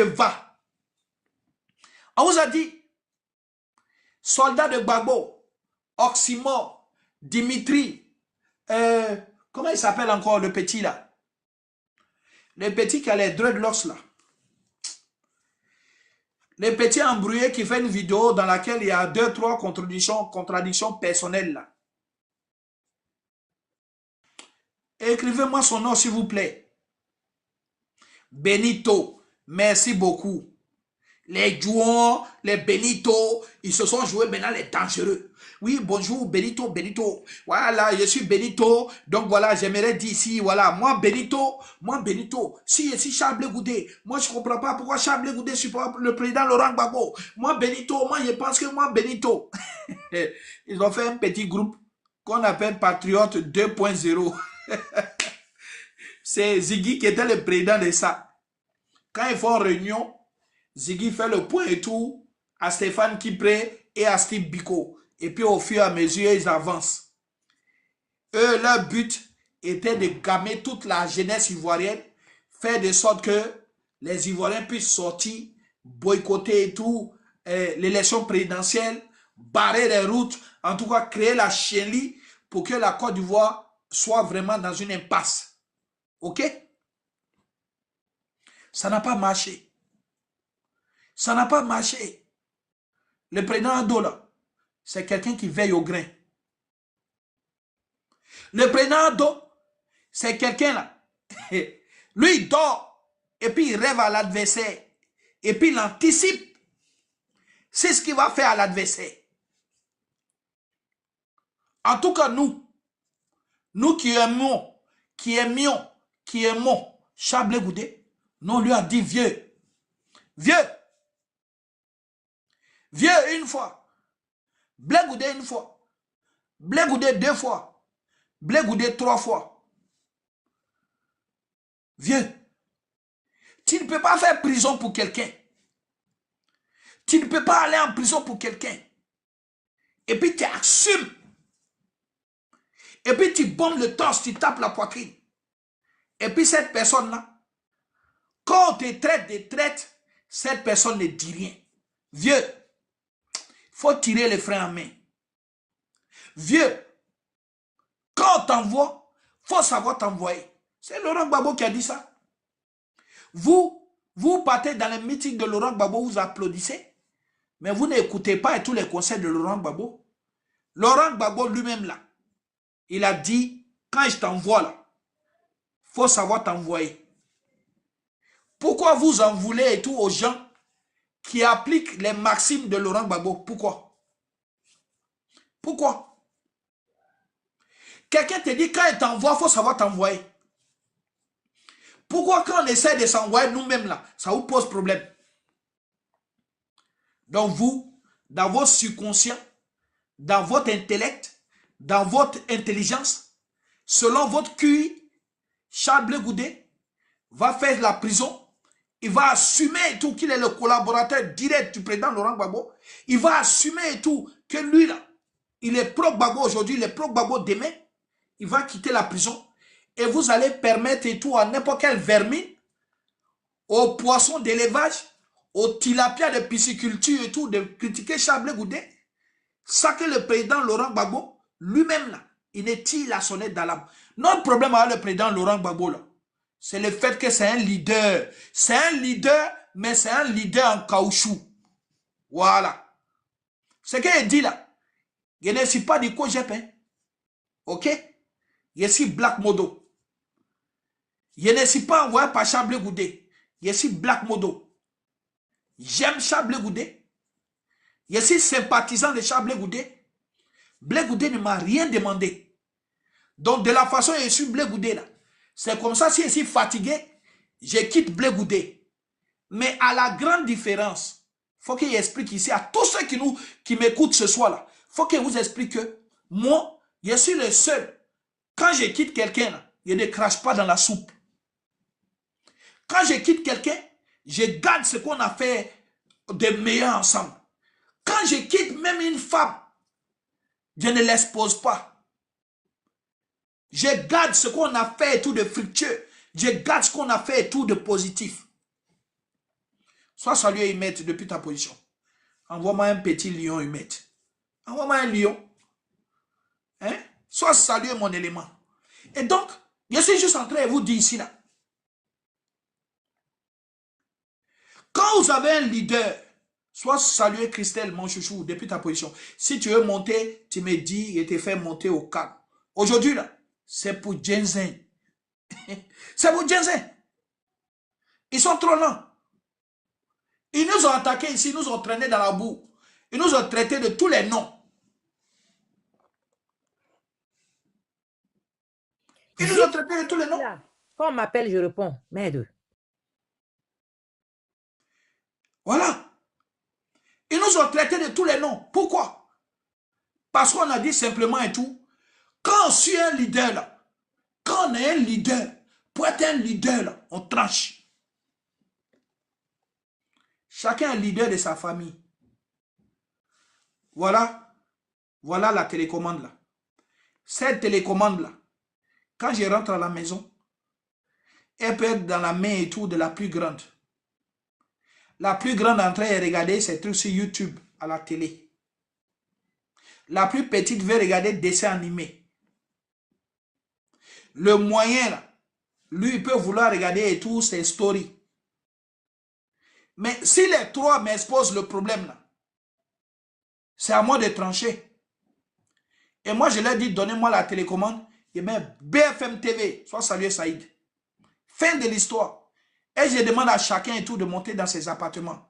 va. On vous a dit, soldat de Gbagbo, Oxymore, Dimitri, comment il s'appelle encore le petit là? Le petit qui a les dreadlocks là. Le petit embrouillé qui fait une vidéo dans laquelle il y a 2-3 contradictions personnelles là. Écrivez-moi son nom s'il vous plaît. Benito, merci beaucoup. Les joueurs, les Benito, ils se sont joués maintenant les dangereux. Oui, bonjour Benito, Benito. Voilà, je suis Benito. Donc voilà, j'aimerais dire ici, voilà, moi Benito, si je suis Charles Blé Goudé, moi je ne comprends pas pourquoi Charles Blé Goudé supporte le président Laurent Gbagbo. Moi Benito, moi je pense que moi Benito. Ils ont fait un petit groupe qu'on appelle Patriote 2.0. C'est Ziggy qui était le président de ça. Quand ils font réunion, Ziggy fait le point et tout à Stéphane Kipré et à Steve Biko. Et puis au fur et à mesure, ils avancent. Eux, leur but était de gammer toute la jeunesse ivoirienne, faire de sorte que les Ivoiriens puissent sortir, boycotter et tout, l'élection présidentielle, barrer les routes, en tout cas créer la chienlit pour que la Côte d'Ivoire soit vraiment dans une impasse. Ok? Ça n'a pas marché. Ça n'a pas marché. Le président Ado, là, c'est quelqu'un qui veille au grain. Le président Ado, c'est quelqu'un là. Lui, il dort et puis il rêve à l'adversaire. Et puis il anticipe. C'est ce qu'il va faire à l'adversaire. En tout cas, nous qui aimions Charles Blé Goudé, nous on lui a dit vieux, une fois, Blé Goudé une fois, Blé Goudé 2 fois, Blé Goudé 3 fois. Vieux, tu ne peux pas faire prison pour quelqu'un. Tu ne peux pas aller en prison pour quelqu'un. Et puis tu assumes. Et puis tu bombes le torse, tu tapes la poitrine. Et puis cette personne-là, quand on te traite de traite, cette personne ne dit rien. Vieux, il faut tirer les freins en main. Vieux, quand on t'envoie, il faut savoir t'envoyer. C'est Laurent Gbagbo qui a dit ça. Vous partez dans les meetings de Laurent Gbagbo, vous applaudissez, mais vous n'écoutez pas tous les conseils de Laurent Gbagbo. Laurent Gbagbo lui-même là, il a dit, quand je t'envoie là, il faut savoir t'envoyer. Pourquoi vous en voulez et tout aux gens qui appliquent les maximes de Laurent Gbagbo? Pourquoi? Pourquoi? Quelqu'un te dit, quand il t'envoie, il faut savoir t'envoyer. Pourquoi quand on essaie de s'envoyer nous-mêmes là, ça vous pose problème? Donc vous, dans votre subconscient, dans votre intellect, dans votre intelligence, selon votre QI, Charles Blé Goudé va faire la prison. Il va assumer tout qu'il est le collaborateur direct du président Laurent Gbagbo. Il va assumer tout que lui là, il est pro-Gbagbo aujourd'hui, il est pro-Gbagbo demain. Il va quitter la prison. Et vous allez permettre et tout à n'importe quel vermine, aux poissons d'élevage, aux tilapia de pisciculture et tout, de critiquer Charles Blé Goudé. Ça que le président Laurent Gbagbo, lui-même là, il ne tire la sonnette d'alarme. Notre problème avec le président Laurent Gbagbo là, c'est le fait que c'est un leader. C'est un leader, mais c'est un leader en caoutchouc. Voilà. Ce qu'il dit là, je ne suis pas du COJEP. Hein. Ok? Je suis Black Modo. Je ne suis pas envoyé par Charles Blé Goudé. Je suis Black Modo. J'aime Charles Blé Goudé. Je suis sympathisant de Charles Blé Goudé. Blé Goudé ne m'a rien demandé. Donc de la façon dont je suis Blé Goudé là, c'est comme ça, si je suis fatigué, je quitte Blé Goudé. Mais à la grande différence, il faut qu'il explique ici à tous ceux qui m'écoutent ce soir-là, il faut qu'il vous explique que moi, je suis le seul. Quand je quitte quelqu'un, je ne crache pas dans la soupe. Quand je quitte quelqu'un, je garde ce qu'on a fait de meilleur ensemble. Quand je quitte même une femme, je ne l'expose pas. Je garde ce qu'on a fait et tout de fructueux. Je garde ce qu'on a fait et tout de positif. Sois salué Humet depuis ta position. Envoie-moi un petit lion Humet. Envoie-moi un lion. Hein? Sois salué mon élément. Et donc, je suis juste en train de vous dire ici là. Quand vous avez un leader, sois salué Christelle, mon chouchou, depuis ta position. Si tu veux monter, tu me dis et te fais monter au cadre. Aujourd'hui là, c'est pour Jensen. C'est pour Jensen. Ils sont trop lents. Ils nous ont attaqués ici, ils nous ont traînés dans la boue. Ils nous ont traités de tous les noms. Ils nous ont traités de tous les noms. Quand on m'appelle, je réponds. Merde. Voilà. Ils nous ont traités de tous les noms. Pourquoi? Parce qu'on a dit simplement et tout. Quand on suit un leader là, quand on est un leader, pour être un leader là, on tranche. Chacun est leader de sa famille. Voilà. Voilà la télécommande là. Cette télécommande là, quand je rentre à la maison, elle peut être dans la main et tout de la plus grande. La plus grande en train de regarder ces trucs sur YouTube, à la télé. La plus petite veut regarder des dessins animés. Le moyen, là, lui, il peut vouloir regarder et tout ses stories. Mais si les trois m'exposent le problème, là, c'est à moi de trancher. Et moi, je leur dis, donnez-moi la télécommande. Et bien, BFM TV, soit salué Saïd. Fin de l'histoire. Et je demande à chacun et tout de monter dans ses appartements.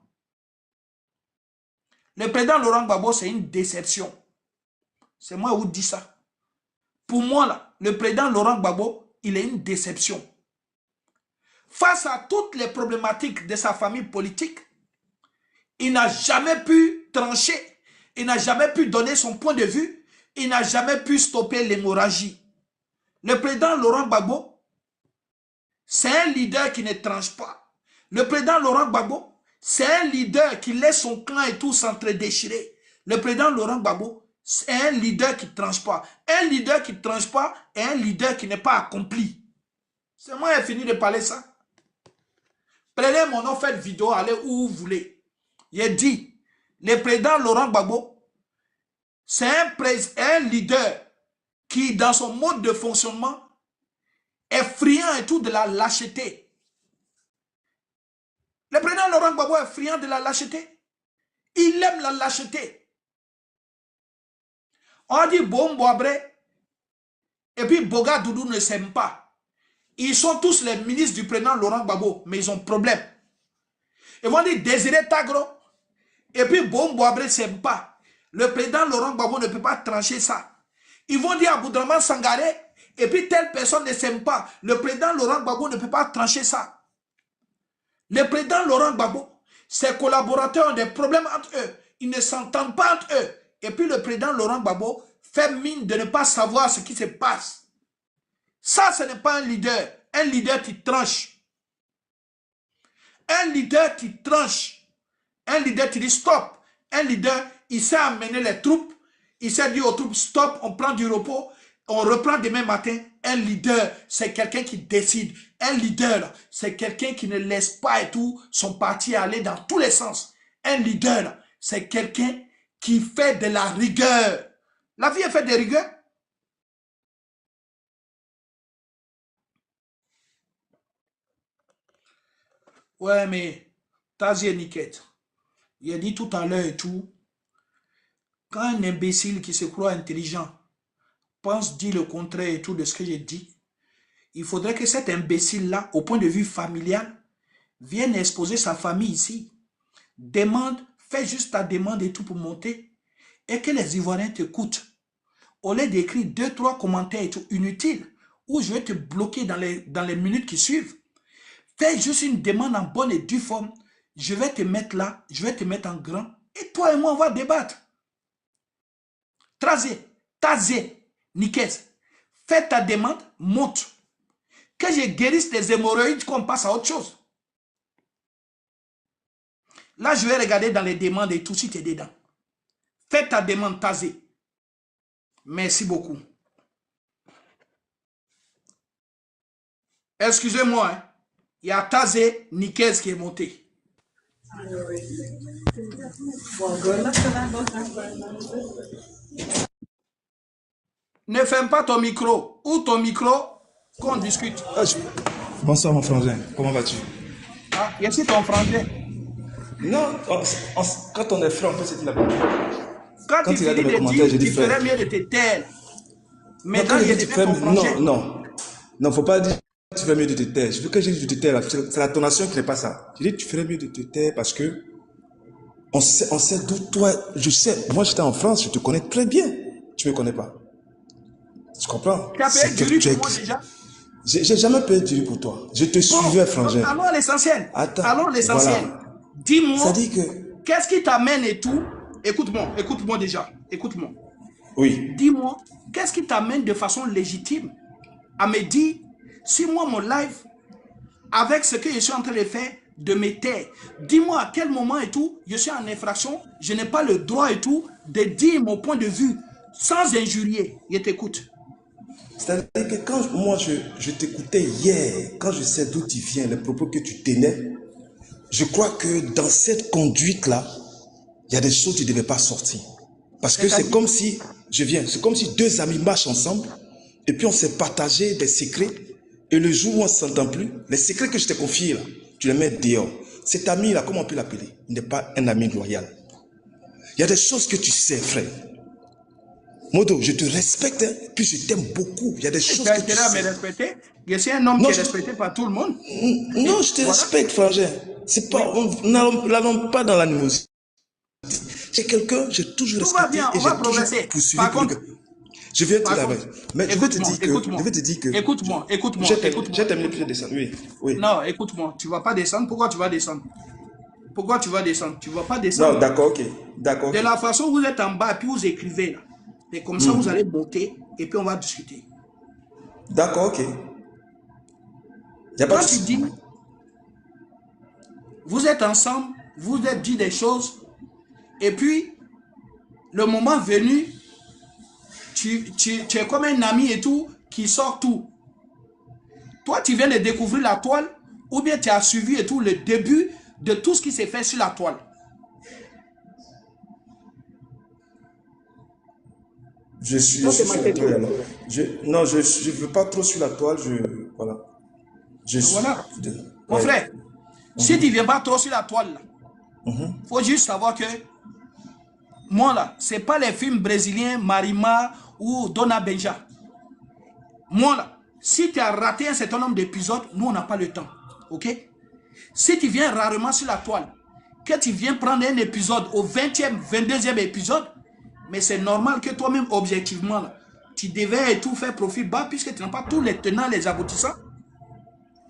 Le président Laurent Gbagbo, c'est une déception. C'est moi qui vous dis ça. Pour moi, là, le président Laurent Gbagbo, il est une déception. Face à toutes les problématiques de sa famille politique, il n'a jamais pu trancher. Il n'a jamais pu donner son point de vue. Il n'a jamais pu stopper l'hémorragie. Le président Laurent Gbagbo, c'est un leader qui ne tranche pas. Le président Laurent Gbagbo, c'est un leader qui laisse son clan et tout s'entre-déchirer. Le président Laurent Gbagbo, c'est un leader qui ne tranche pas. Un leader qui ne tranche pas est un leader qui n'est pas accompli. C'est moi qui ai fini de parler ça. Prenez mon nom, faites vidéo, allez où vous voulez. J'ai dit, le président Laurent Gbagbo, c'est un leader qui, dans son mode de fonctionnement, est friand et tout de la lâcheté. Le président Laurent Gbagbo est friand de la lâcheté. Il aime la lâcheté. On dit bon Boabré et puis Boga Doudou ne s'aiment pas. Ils sont tous les ministres du président Laurent Gbagbo, mais ils ont problème. Ils vont dire Désiré Tagro et puis bon Boabré ne s'aiment pas. Le président Laurent Gbagbo ne peut pas trancher ça. Ils vont dire Aboudraman Sangaré et puis telle personne ne s'aime pas. Le président Laurent Gbagbo ne peut pas trancher ça. Le président Laurent Gbagbo, ses collaborateurs ont des problèmes entre eux. Ils ne s'entendent pas entre eux. Et puis le président Laurent Gbagbo fait mine de ne pas savoir ce qui se passe. Ça, ce n'est pas un leader. Un leader qui tranche. Un leader qui tranche. Un leader qui dit stop. Un leader, il sait amener les troupes. Il sait dire aux troupes stop, on prend du repos. On reprend demain matin. Un leader, c'est quelqu'un qui décide. Un leader, c'est quelqu'un qui ne laisse pas et tout son parti aller dans tous les sens. Un leader, c'est quelqu'un qui fait de la rigueur. La vie est faite de rigueur. Ouais, mais Tazier Niket, il a dit tout à l'heure et tout, quand un imbécile qui se croit intelligent pense dire le contraire et tout de ce que j'ai dit, il faudrait que cet imbécile-là, au point de vue familial, vienne exposer sa famille ici. Demande, fais juste ta demande et tout pour monter, et que les Ivoiriens t'écoutent. Au lieu d'écrire 2-3 commentaires et tout inutiles, où je vais te bloquer dans les minutes qui suivent, fais juste une demande en bonne et due forme. Je vais te mettre là, je vais te mettre en grand, et toi et moi, on va débattre. Tazier, Nikes, fais ta demande, monte. Que je guérisse les hémorroïdes, qu'on passe à autre chose. Là, je vais regarder dans les demandes et tout, si tu es dedans. Fais ta demande, Tazier. Merci beaucoup. Excusez-moi, hein. Il y a Tazier Nikes qui est monté. Ne ferme pas ton micro. Ou ton micro, qu'on discute. Bonsoir mon frangin, comment vas-tu? Ah, je suis ton frangin. Non, quand on est frère, on peut se dire la vérité. Quand Quand tu il y a finis dans les de commentaires, dire, je dis tu frère. ferais mieux de te taire. Non, Maintenant, quand je il dis est tu fais... ton frangin. Non, faut pas dire tu fais mieux de te taire. Je veux que je dise de te taire, là. C'est la tonation qui n'est pas ça. Je dis tu ferais mieux de te taire parce que on sait d'où toi, je sais, moi j'étais en France, je te connais très bien. Tu me connais pas. Tu comprends? Tu as payé du riz pour moi déjà? J'ai jamais payé du riz pour toi. Je te suivais, frangin. Allons à l'essentiel. Attends, Allons à l'essentiel. voilà. Dis-moi, Ça dit que... qu'est-ce qui t'amène et tout? Écoute-moi déjà. Écoute-moi. Oui. Dis-moi, qu'est-ce qui t'amène de façon légitime à me dire, si moi, mon live, avec ce que je suis en train de faire, de me taire, dis-moi à quel moment et tout, je suis en infraction, je n'ai pas le droit et tout de dire mon point de vue sans injurier. Je t'écoute. C'est-à-dire que quand moi je t'écoutais hier, quand je sais d'où tu viens, les propos que tu tenais, je crois que dans cette conduite-là, il y a des choses que tu ne devais pas sortir. Parce que c'est comme si, c'est comme si deux amis marchent ensemble, et puis on s'est partagé des secrets, et le jour où on ne s'entend plus, les secrets que je t'ai confiés là, tu les mets dehors. Cet ami-là, comment on peut l'appeler? Il n'est pas un ami loyal. Il y a des choses que tu sais, frère. Modo, je te respecte, hein, puis je t'aime beaucoup. Il y a des choses que tu sais. Me respecter. Je suis un homme qui est respecté par tout le monde. Non, je te respecte, frangin. C'est pas, n'allons pas dans l'animosité. J'ai quelqu'un, j'ai toujours respecté et j'ai toujours poursuivi. Par contre, je viens te laver. Mais je vais te dire que. Écoute-moi. J'ai terminé plus de descendre. Oui. Non, écoute-moi. Tu ne vas pas descendre. Pourquoi tu vas descendre? Pourquoi tu vas descendre? Tu ne vas pas descendre. Non, d'accord, ok. D'accord. De la façon où vous êtes en bas, puis vous écrivez là. Et comme ça, vous allez monter et puis on va discuter. D'accord, ok. Y a pas Quand tu dis, vous êtes ensemble, vous êtes dit des choses, et puis, le moment venu, tu es comme un ami et tout, qui sort tout. Toi, tu viens de découvrir la toile, ou bien tu as suivi et tout le début de tout ce qui s'est fait sur la toile. Je suis sur la toile alors. Non, je ne veux pas trop sur la toile. Voilà. Voilà. Mon frère, si tu ne viens pas trop sur la toile, il faut juste savoir que moi là, ce n'est pas les films brésiliens, Marima ou Dona Benja. Moi là, si tu as raté un certain nombre d'épisodes, nous on n'a pas le temps. Ok? Si tu viens rarement sur la toile, que tu viens prendre un épisode au 20e, 22e épisode, mais c'est normal que toi-même, objectivement, là, tu devais et tout faire profil bas puisque tu n'as pas tous les tenants, les aboutissants.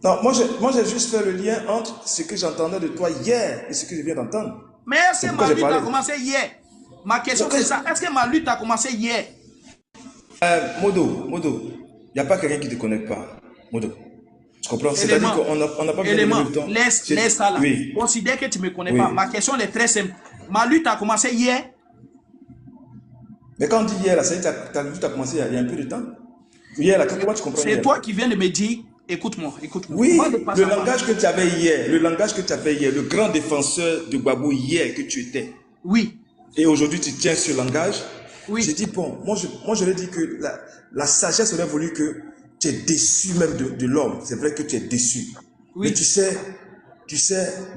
Non, moi j'ai juste fait le lien entre ce que j'entendais de toi hier et ce que je viens d'entendre. Mais est-ce que ma lutte a commencé hier? Ma question c'est ça. Est-ce que ma lutte a commencé hier? Modo, il n'y a pas quelqu'un qui ne te connaît pas. Modo. Tu comprends? C'est-à-dire qu'on n'a pas besoin de temps. Laisse ça là. Oui. Considère que tu ne me connais pas. Ma question est très simple. Ma lutte a commencé hier. Mais quand on dit hier, là, ça veut dire que ta lutte a commencé il y a un peu de temps. Hier, là, comment tu comprends? C'est toi qui viens de me dire, écoute-moi. Oui, le langage que tu avais hier, le grand défenseur de Gbagbo hier que tu étais. Oui. Et aujourd'hui, tu tiens ce langage. Oui. J'ai dit, bon, moi je l'ai dit que la sagesse aurait voulu que tu es déçu même de l'homme. C'est vrai que tu es déçu. Oui. Mais tu sais,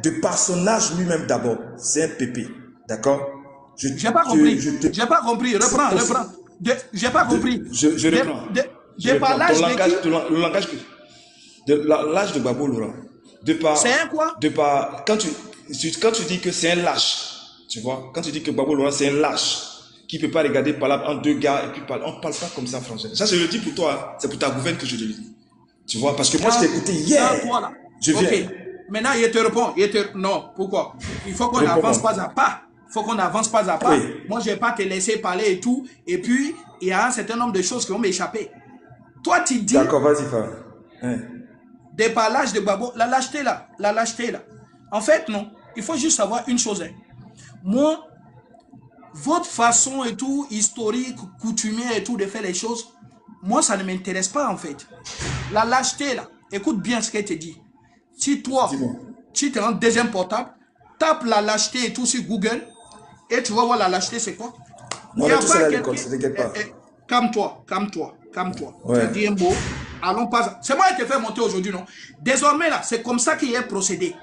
de par son âge lui-même d'abord, c'est un pépé. D'accord? J'ai pas compris. J'ai pas compris. Reprends. J'ai pas compris. Je reprends. De par l'âge de qui? Le langage l'âge de Gbagbo Laurent. C'est un quoi? Quand tu dis que c'est un lâche, tu vois, quand tu dis que Gbagbo Laurent c'est un lâche, qui ne peut pas regarder par là en deux gars, et puis on ne parle pas comme ça français. Ça, je le dis pour toi, c'est pour ta gouverne que je te le dis. Tu vois, parce que moi, je t'ai écouté hier. Je viens. Ok. Maintenant, il te répond. Non, pourquoi? Il faut qu'on avance pas à pas. Oui. Moi, je ne vais pas te laisser parler et tout. Et puis, il y a un certain nombre de choses qui vont m'échapper. Toi, tu dis... D'accord, vas-y, De par l'âge de Gbagbo, la lâcheté là. En fait, non. Il faut juste savoir une chose. Moi, votre façon et tout, historique, coutumière et tout, de faire les choses, moi, ça ne m'intéresse pas, en fait. La lâcheté là, écoute bien ce qu'elle te dit. Si toi, tu es en deuxième portable, tape la lâcheté et tout sur Google et tu vas voir la lâcheté, c'est quoi? On est tous allés à l'école, ne t'inquiète pas. Calme-toi, calme-toi, calme-toi. Tu Ouais. as dit un mot. Allons pas. C'est moi qui t'ai fait monter aujourd'hui, non? Désormais, là, c'est comme ça qu'il est procédé.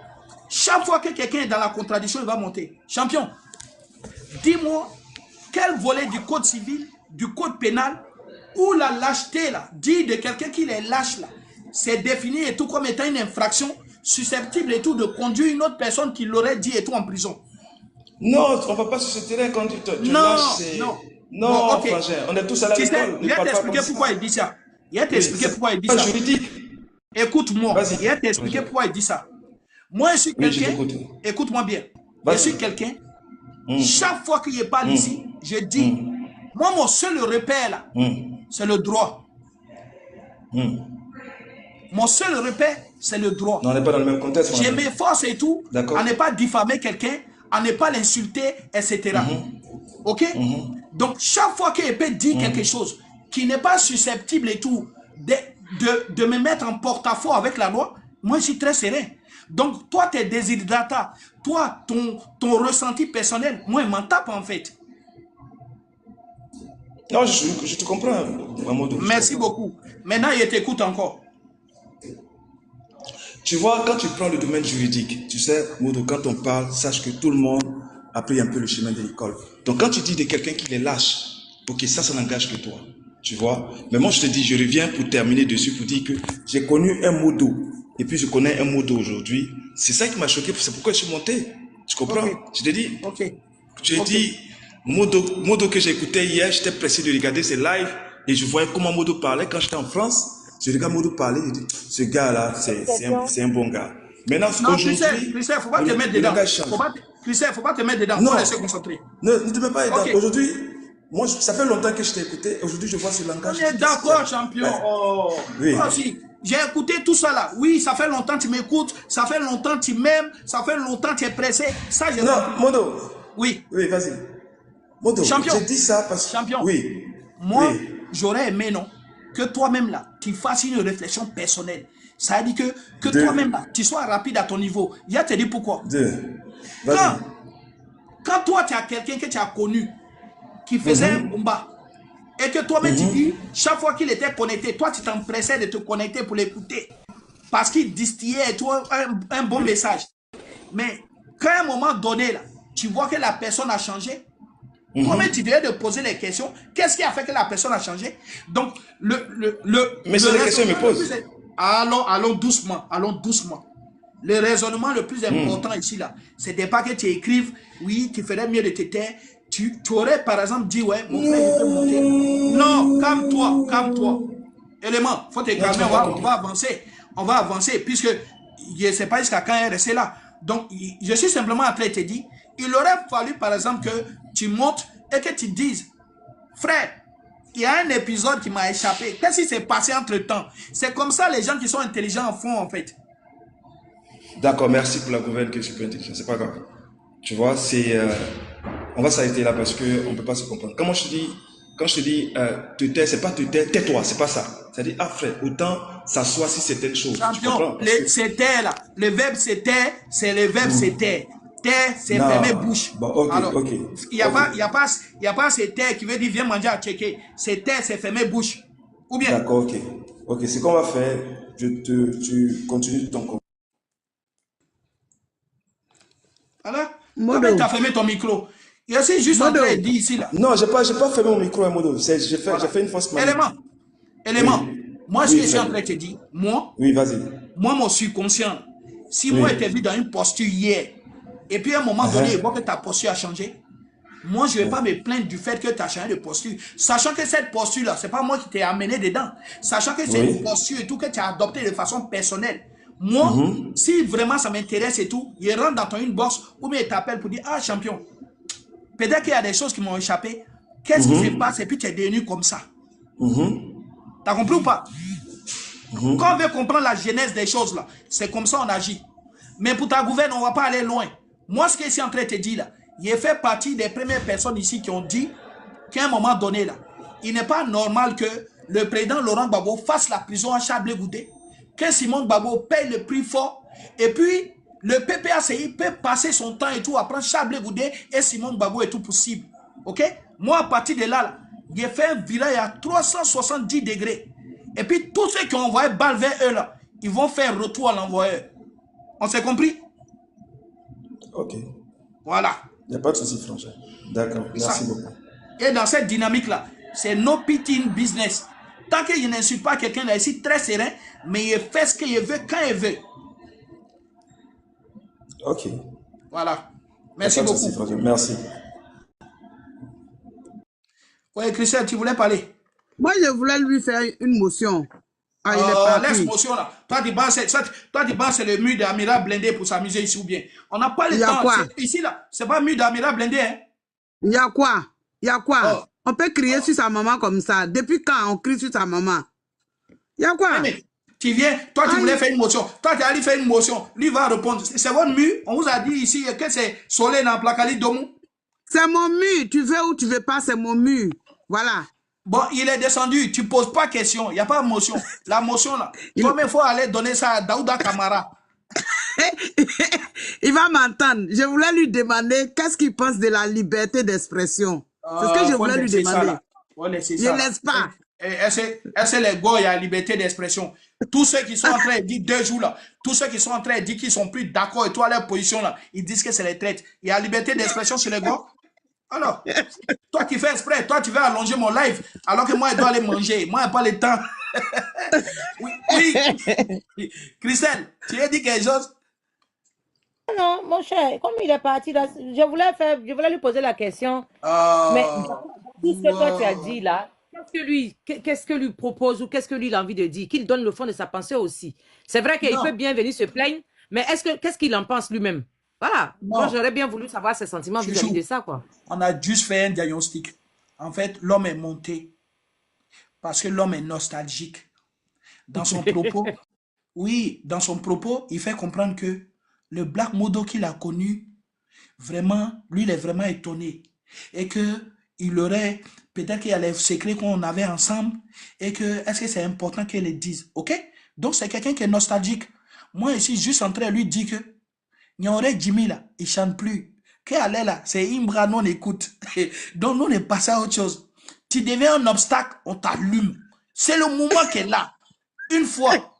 Chaque fois que quelqu'un est dans la contradiction, il va monter. Champion, dis-moi, quel volet du code civil, du code pénal, où la lâcheté, là, dit de quelqu'un qui est lâche, là, c'est défini et tout comme étant une infraction susceptible et tout de conduire une autre personne qui l'aurait dit et tout en prison. Non, on ne va pas sur ce terrain quand tu Non, lâches. non. Non, Bon, ok. frangin, on est tous à Tu sais, l'école. il va t'expliquer pourquoi il dit ça. Il va t'expliquer pourquoi il dit pas ça. juridique. Écoute-moi, Vas-y. il va t'expliquer pourquoi il dit ça. Moi, je suis Oui, je quelqu'un, t'écoute. écoute-moi bien, je Vas-y. suis quelqu'un, chaque fois qu'il parle ici, je dis, moi, mon seul repère, là, c'est le droit. Mon seul repère, c'est le droit. Non, on n'est pas dans le même contexte. Je m'efforce et tout, D'accord. à ne pas diffamer quelqu'un, à ne pas l'insulter, etc. Ok? Donc, chaque fois qu'il peut dire quelque chose qui n'est pas susceptible et tout, de me mettre en porte-à-faux avec la loi, moi, je suis très serein. Donc, toi, tes desiderata, toi, ton ressenti personnel, moi, il m'en tape, en fait. Non, je te comprends, Mamadou. Merci beaucoup. Maintenant, il t'écoute encore. Tu vois, quand tu prends le domaine juridique, tu sais, Modo, quand on parle, sache que tout le monde a pris un peu le chemin de l'école. Donc, quand tu dis de quelqu'un qui les lâche, ok, ça n'engage que toi. Tu vois. Mais moi, je te dis, je reviens pour terminer dessus, pour dire que j'ai connu un Modo, et puis je connais un Modo aujourd'hui. C'est ça qui m'a choqué, c'est pourquoi je suis monté. Tu comprends? Okay. Je te dis, j'ai dit, Modo que j'ai écouté hier, j'étais pressé de regarder ses lives, et je voyais comment Modo parlait quand j'étais en France. Je regarde Modo parler, je dis, ce gars-là, c'est un bon gars. Maintenant, aujourd'hui... Christophe, faut pas te mettre dedans. Faut pas te mettre dedans, faut laisser concentrer. Ne te mets pas dedans. Aujourd'hui, moi, ça fait longtemps que je t'ai écouté. Aujourd'hui, je vois ce langage. On est d'accord, champion. Ouais. Oh. Oui. Moi aussi, j'ai écouté tout ça là. Oui, ça fait longtemps que tu m'écoutes. Ça fait longtemps que tu m'aimes. Ça fait longtemps que tu es pressé. Ça, j'ai Non, compris. Modo. Oui. Oui, vas-y. Modo, j'ai dit ça parce que... Champion. Oui. Moi, j'aurais aimé, non, que toi-même là, tu fasses une réflexion personnelle. Ça veut dire que toi-même là, tu sois rapide à ton niveau. Il y a te dit pourquoi. Quand toi, tu as quelqu'un que tu as connu, qui faisait un combat, et que toi-même tu dis, chaque fois qu'il était connecté, toi tu t'empressais de te connecter pour l'écouter, parce qu'il distillait toi un bon message. Mais quand à un moment donné, là, tu vois que la personne a changé, toi-même tu devais te poser les questions, qu'est-ce qui a fait que la personne a changé? Donc, mais c'est les questions que je me pose. Allons doucement, allons doucement. Le raisonnement le plus important ici, là, c'est pas que tu écrives, oui, tu ferais mieux de te taire. Tu aurais par exemple dit, ouais, mon frère, il peut monter. Non, calme-toi, calme-toi. Élément, faut te calmer, on va avancer. On va avancer, puisque je ne sais pas jusqu'à quand elle est restée là. Donc, je suis simplement en train de te dire, il aurait fallu par exemple que tu montes et que tu dises, frère, il y a un épisode qui m'a échappé. Qu'est-ce qui s'est passé entre temps? C'est comme ça les gens qui sont intelligents font en fait. D'accord, merci pour la nouvelle que je suis pas intelligent, c'est pas grave. Tu vois, c'est... on va s'arrêter là parce qu'on ne peut pas se comprendre. Quand je te dis te taire, c'est pas te taire, tais-toi, c'est pas ça. C'est-à-dire, ah frère, autant s'asseoir si certaines choses. Champion, c'est taire là. Le verbe c'est taire, c'est le verbe c'est taire. Taire, c'est fermer bouche. Bon, ok, alors, ok. Il n'y a pas c'est taire qui veut dire viens manger à checker. C'est taire, c'est fermer bouche. Ou bien. D'accord, ok. Ok, ce qu'on va faire, tu continues ton compte. Alors, comment tu as fermé ton micro? Je suis juste en train de dire ici là. Non, j'ai pas fermé mon micro, Modo. J'ai fait une fausse manip. Élément. Oui. Moi, ce que je suis en train de te dire, oui, vas-y. Moi, mon subconscient, si moi, j'étais vu dans une posture hier, et puis à un moment donné, je vois que ta posture a changé, moi, je ne vais pas me plaindre du fait que tu as changé de posture. Sachant que cette posture-là, ce n'est pas moi qui t'ai amené dedans. Sachant que c'est une posture et tout que tu as adopté de façon personnelle. Moi, si vraiment ça m'intéresse et tout, je rentre dans ton inbox ou bien je t'appelle pour dire, ah, champion, peut-être qu'il y a des choses qui m'ont échappé. Qu'est-ce qui se passe et puis tu es devenu comme ça? T'as compris ou pas? Quand on veut comprendre la genèse des choses là, c'est comme ça on agit. Mais pour ta gouverne, on ne va pas aller loin. Moi, ce que je suis en train de te dire là, il fait partie des premières personnes ici qui ont dit qu'à un moment donné là, il n'est pas normal que le président Laurent Gbagbo fasse la prison à Chablé-Goudé, que Simone Gbagbo paye le prix fort, et puis Le PPACI peut passer son temps et tout à prendre Chablé Goudé et Simon Gbagbo et tout possible. Ok? Moi, à partir de là, j'ai fait un virage à 370 degrés. Et puis, tous ceux qui ont envoyé balle vers eux, là, ils vont faire retour à l'envoyeur. On s'est compris? Ok. Voilà. Il n'y a pas de souci, frangin. D'accord. Merci beaucoup. Et dans cette dynamique-là, c'est no pity in business. Tant qu'il n'insulte pas quelqu'un là ici, très serein, mais il fait ce qu'il veut quand il veut. Ok. Voilà. Merci beaucoup. Souci, merci. Oui, Christelle, tu voulais parler? Moi, je voulais lui faire une motion. Ah, il est parti. Laisse motion là. Toi, tu penses que c'est le mur d'Amira blindé pour s'amuser ici ou bien? On n'a pas le temps. Ici là, c'est pas mur d'Amira blindé. Hein? Il y a quoi? Il y a quoi? On peut crier sur sa maman comme ça. Depuis quand on crie sur sa maman? Il y a quoi? Mais tu viens, toi tu voulais faire une motion. Toi tu allé faire une motion. Lui va répondre. C'est votre mur. On vous a dit ici que c'est Soleil dans Plakali Domou. C'est mon mur. Tu veux ou tu veux pas, c'est mon mur. Voilà. Bon, il est descendu. Tu poses pas question. Il n'y a pas de motion. La motion là. Toi-même, il faut aller donner ça à Daouda Kamara. Il va m'entendre. Je voulais lui demander qu'est-ce qu'il pense de la liberté d'expression. C'est ce que je voulais lui demander. Je ne laisse pas. Est-ce les gars, il y a liberté d'expression? Tous ceux qui sont en train de dire 2 jours là, tous ceux qui sont en train de dire qu'ils sont plus d'accord et toi, leur position là, ils disent que c'est les traites. Il y a liberté d'expression sur les gars? Alors, toi qui fais exprès, toi tu veux allonger mon live, alors que moi je dois aller manger. Moi, je n'ai pas le temps. Oui. Christelle, tu as dit quelque chose? Non, mon cher, comme il est parti là, je voulais lui poser la question. Mais tout ce que toi tu as dit là, qu'est-ce que lui propose ou qu'est-ce que lui il a envie de dire? Qu'il donne le fond de sa pensée aussi. C'est vrai qu'il peut bien venir se plaindre, mais qu'est-ce qu'il en pense lui-même? Voilà. Moi, j'aurais bien voulu savoir ses sentiments vis-à-vis de ça, quoi. On a juste fait un diagnostic. En fait, l'homme est monté parce que l'homme est nostalgique. Dans son propos, oui, dans son propos, il fait comprendre que le Black Modo qu'il a connu, vraiment, lui, il est vraiment étonné. Et que il aurait, peut-être qu'il y a les secrets qu'on avait ensemble, et que, est-ce que c'est important qu'il les dise? Ok? Donc, c'est quelqu'un qui est nostalgique. Moi, ici, juste en train de lui dire que, Nyore Jimmy, là, il chante plus. Qu'elle là, c'est Imbra, non écoute. Donc, nous, on est passé à autre chose. Tu deviens un obstacle, on t'allume. C'est le moment qu'elle est là. Une fois.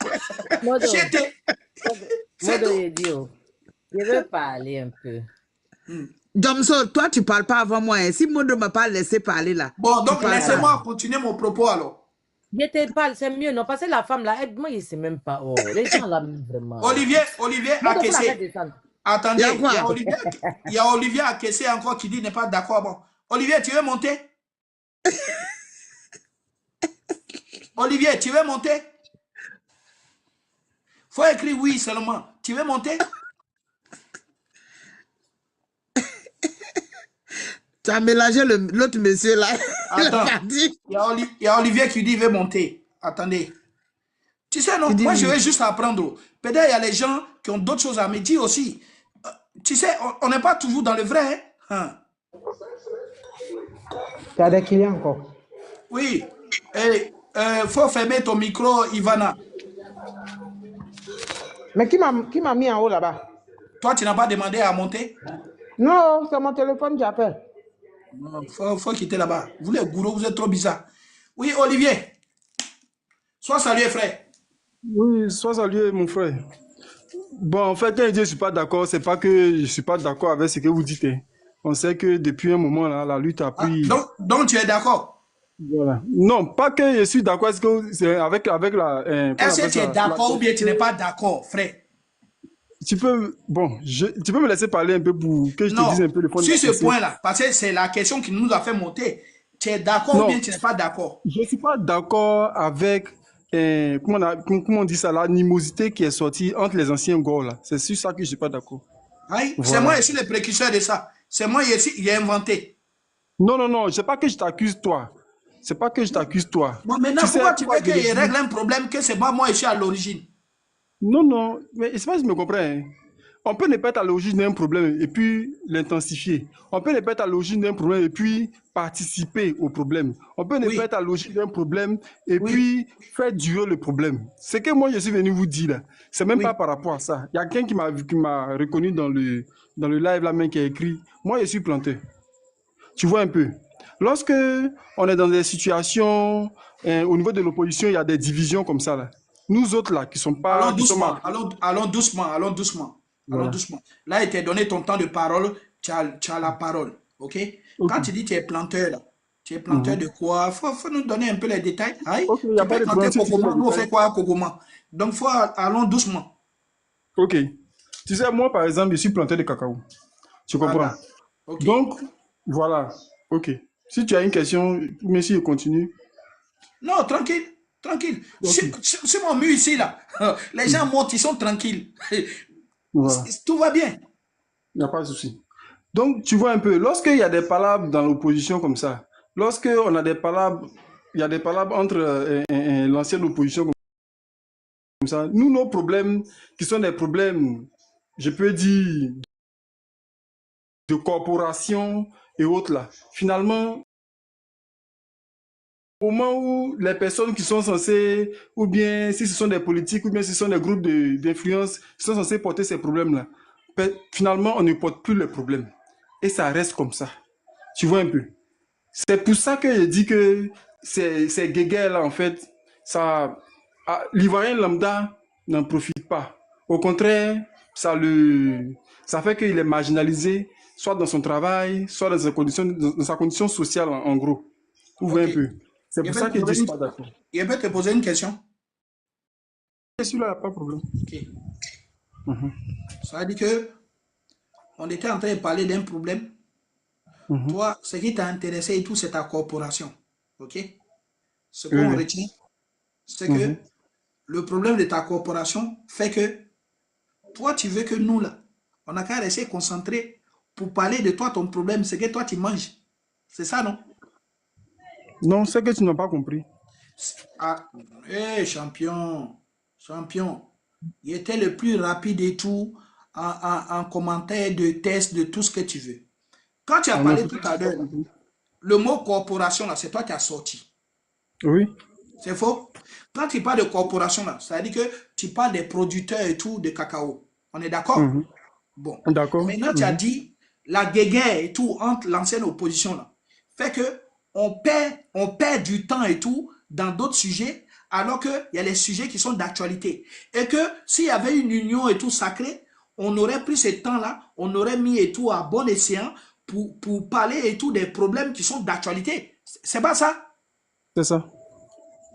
J'étais. Je veux parler un peu. Jomso, toi, tu ne parles pas avant moi. Hein. Si Modo ne m'a pas laissé parler là. Bon, donc laissez-moi continuer mon propos alors. Je te parle, c'est mieux, non? Parce que la femme là, moi, il ne sait même pas. Oh, les gens là, vraiment. Olivier a caissé. Attendez, il y a Olivier a caissé encore qui dit n'est pas d'accord. Bon, Olivier, tu veux monter? Olivier, tu veux monter? Faut écrire oui seulement. Tu veux monter? Tu as mélangé l'autre monsieur là. Attends, il y a Olivier qui dit il veut monter. Attendez. Tu sais, non, moi je veux juste apprendre. Peut-être il y a les gens qui ont d'autres choses à me dire aussi. Tu sais, on n'est pas toujours dans le vrai. Hein? Tu as des clients encore? Oui. Faut fermer ton micro, Ivana. Mais qui m'a mis en haut là-bas? Toi, tu n'as pas demandé à monter? Non, c'est mon téléphone qui appelle. Non, faut quitter là-bas. Vous les gourous, vous êtes trop bizarres. Oui, Olivier. Sois salué, frère. Oui, sois salué, mon frère. Bon, en fait, quand je dis je ne suis pas d'accord, c'est pas que je ne suis pas d'accord avec ce que vous dites. Hein. On sait que depuis un moment, là, la lutte a pris... Donc tu es d'accord? Voilà. Non, pas que je suis d'accord avec la... Est-ce que tu es d'accord ou bien tu n'es pas d'accord, frère? Tu peux me laisser parler un peu pour que je te dise un peu le fond de la sur ce point-là, parce que c'est la question qui nous a fait monter. Tu es d'accord ou bien tu n'es pas d'accord? Je ne suis pas d'accord avec... comment on dit ça, l'animosité qui est sortie entre les anciens Gauls là. C'est sur ça que je ne suis pas d'accord. Oui, voilà. C'est moi qui suis le précurseur de ça. C'est moi qui ai inventé. Non, c'est pas que je t'accuse toi. C'est pas que je t'accuse toi. Bon, maintenant, pourquoi tu veux qu'il règle un problème que c'est pas moi qui suis à l'origine? Non, mais c'est pas que je me comprends. Hein. on peut ne pas être à l'origine d'un problème et puis l'intensifier. On peut ne pas être à l'origine d'un problème et puis participer au problème. On peut ne pas être à l'origine d'un problème et puis faire durer le problème. Ce que moi, je suis venu vous dire là, c'est même pas par rapport à ça. Il y a quelqu'un qui m'a reconnu dans le live là même qui a écrit « Moi, je suis planteur ». Tu vois un peu. Lorsque on est dans des situations, au niveau de l'opposition, il y a des divisions comme ça là. Nous autres là, qui sont pas... Allons doucement, allons doucement, allons doucement. Voilà. Allons doucement. Là, il t'a donné ton temps de parole, tu as la parole, ok? Quand tu dis que tu es planteur, là, tu es planteur de quoi? Faut nous donner un peu les détails. Ok, tu peux planter Kogoma, nous on fait quoi à Kogoma? Donc, allons doucement. Ok. Tu sais, moi, par exemple, je suis planteur de cacao. Tu comprends? Voilà. Okay. Donc, voilà. Ok. Si tu as une question, monsieur, je continue. Non, tranquille. Tranquille. Okay. Sur mon mur ici, là, les gens montent, ils sont tranquilles. Voilà. Tout va bien. Il n'y a pas de souci. Donc, tu vois un peu, lorsqu'il y a des palabres dans l'opposition comme ça, lorsqu'on a des palabres, il y a des palabres entre l'ancienne opposition comme ça, nous, nos problèmes, qui sont des problèmes, je peux dire, de corporation et autres là, finalement, au moment où les personnes qui sont censées, ou bien si ce sont des politiques, ou bien si ce sont des groupes d'influence, qui sont censés porter ces problèmes-là, finalement, on ne porte plus les problèmes. Et ça reste comme ça. Tu vois un peu. C'est pour ça que je dis que ces guéguerres-là, en fait, l'Ivoirien lambda n'en profite pas. Au contraire, ça fait qu'il est marginalisé, soit dans son travail, soit dans sa condition sociale, en gros. Vous voyez un peu. C'est pour ça que je ne suis pas d'accord. Je peux te poser une question? Celui-là, pas de problème. Ok. Ça veut dire que on était en train de parler d'un problème. Toi, ce qui t'a intéressé et tout, c'est ta corporation. Ok? Ce qu'on retient, c'est que le problème de ta corporation fait que toi, tu veux que nous, là, on a qu'à rester concentré pour parler de toi, ton problème, c'est que toi, tu manges. C'est ça, non? Non, c'est que tu n'as pas compris. Ah, champion. Il était le plus rapide et tout en commentaire de tests, de tout ce que tu veux. Quand tu as parlé tout à l'heure, le mot corporation, là, c'est toi qui as sorti. Oui. C'est faux? Quand tu parles de corporation, là, ça veut dire que tu parles des producteurs et tout de cacao. On est d'accord? Bon. D'accord. Maintenant, tu as dit la guéguerre et tout entre l'ancienne opposition, là, fait que on perd du temps et tout dans d'autres sujets, alors qu'il y a les sujets qui sont d'actualité. Et que s'il y avait une union et tout sacrée, on aurait pris ce temps-là, on aurait mis et tout à bon escient pour parler et tout des problèmes qui sont d'actualité. C'est pas ça? C'est ça.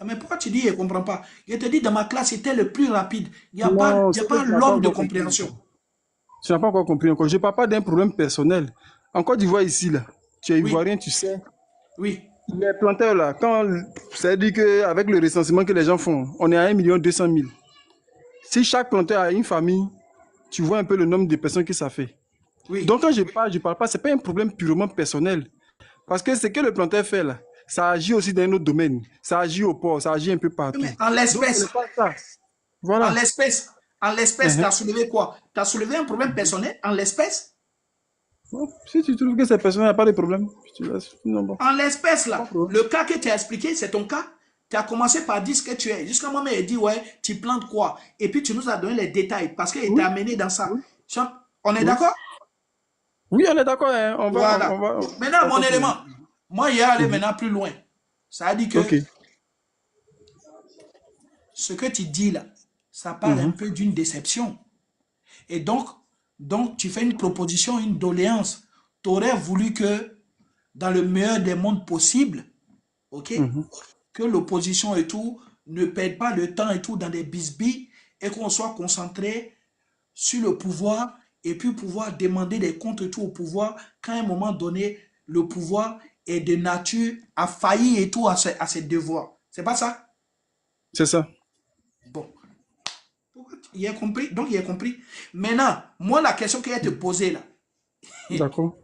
Mais pourquoi tu dis, je ne comprends pas? Je te dis, dans ma classe, c'était le plus rapide. Il n'y a pas l'homme de compréhension. Tu n'as pas encore compris encore. Je ne parle pas d'un problème personnel. En Côte d'Ivoire, ici, là, tu es ivoirien, tu sais. Oui. Les planteurs, là, c'est-à-dire qu'avec le recensement que les gens font, on est à 1 200 000. Si chaque planteur a une famille, tu vois un peu le nombre de personnes que ça fait. Oui. Donc, quand je parle pas, ce n'est pas un problème purement personnel. Parce que ce que le planteur fait, là, ça agit aussi dans un autre domaine. Ça agit au port, ça agit un peu partout. Mais en l'espèce, voilà. En l'espèce, tu as soulevé quoi? Tu as soulevé un problème personnel en l'espèce? Si tu trouves que c'est personnel, il n'y a pas de problème. En l'espèce, là, le cas que tu as expliqué, c'est ton cas. Tu as commencé par dire ce que tu es. Jusqu'à moi, il dit, ouais, tu plantes quoi? Et puis, tu nous as donné les détails parce qu'il t'a amené dans ça. On est d'accord? Oui, on est d'accord. Hein. On va. Maintenant, mon élément. Moi, il y a allé maintenant plus loin. Ça a dit que ce que tu dis là, ça parle un peu d'une déception. Et donc, tu fais une proposition, une doléance. Tu aurais voulu que, dans le meilleur des mondes possibles, que l'opposition et tout ne perde pas de temps et tout dans des bisbilles et qu'on soit concentré sur le pouvoir et puis pouvoir demander des comptes et tout au pouvoir quand à un moment donné, le pouvoir est de nature à faillir et tout à ses devoirs. C'est pas ça? C'est ça. Bon. Il a compris? Donc, il a compris. Maintenant, moi, la question qu'il a te poser là. D'accord.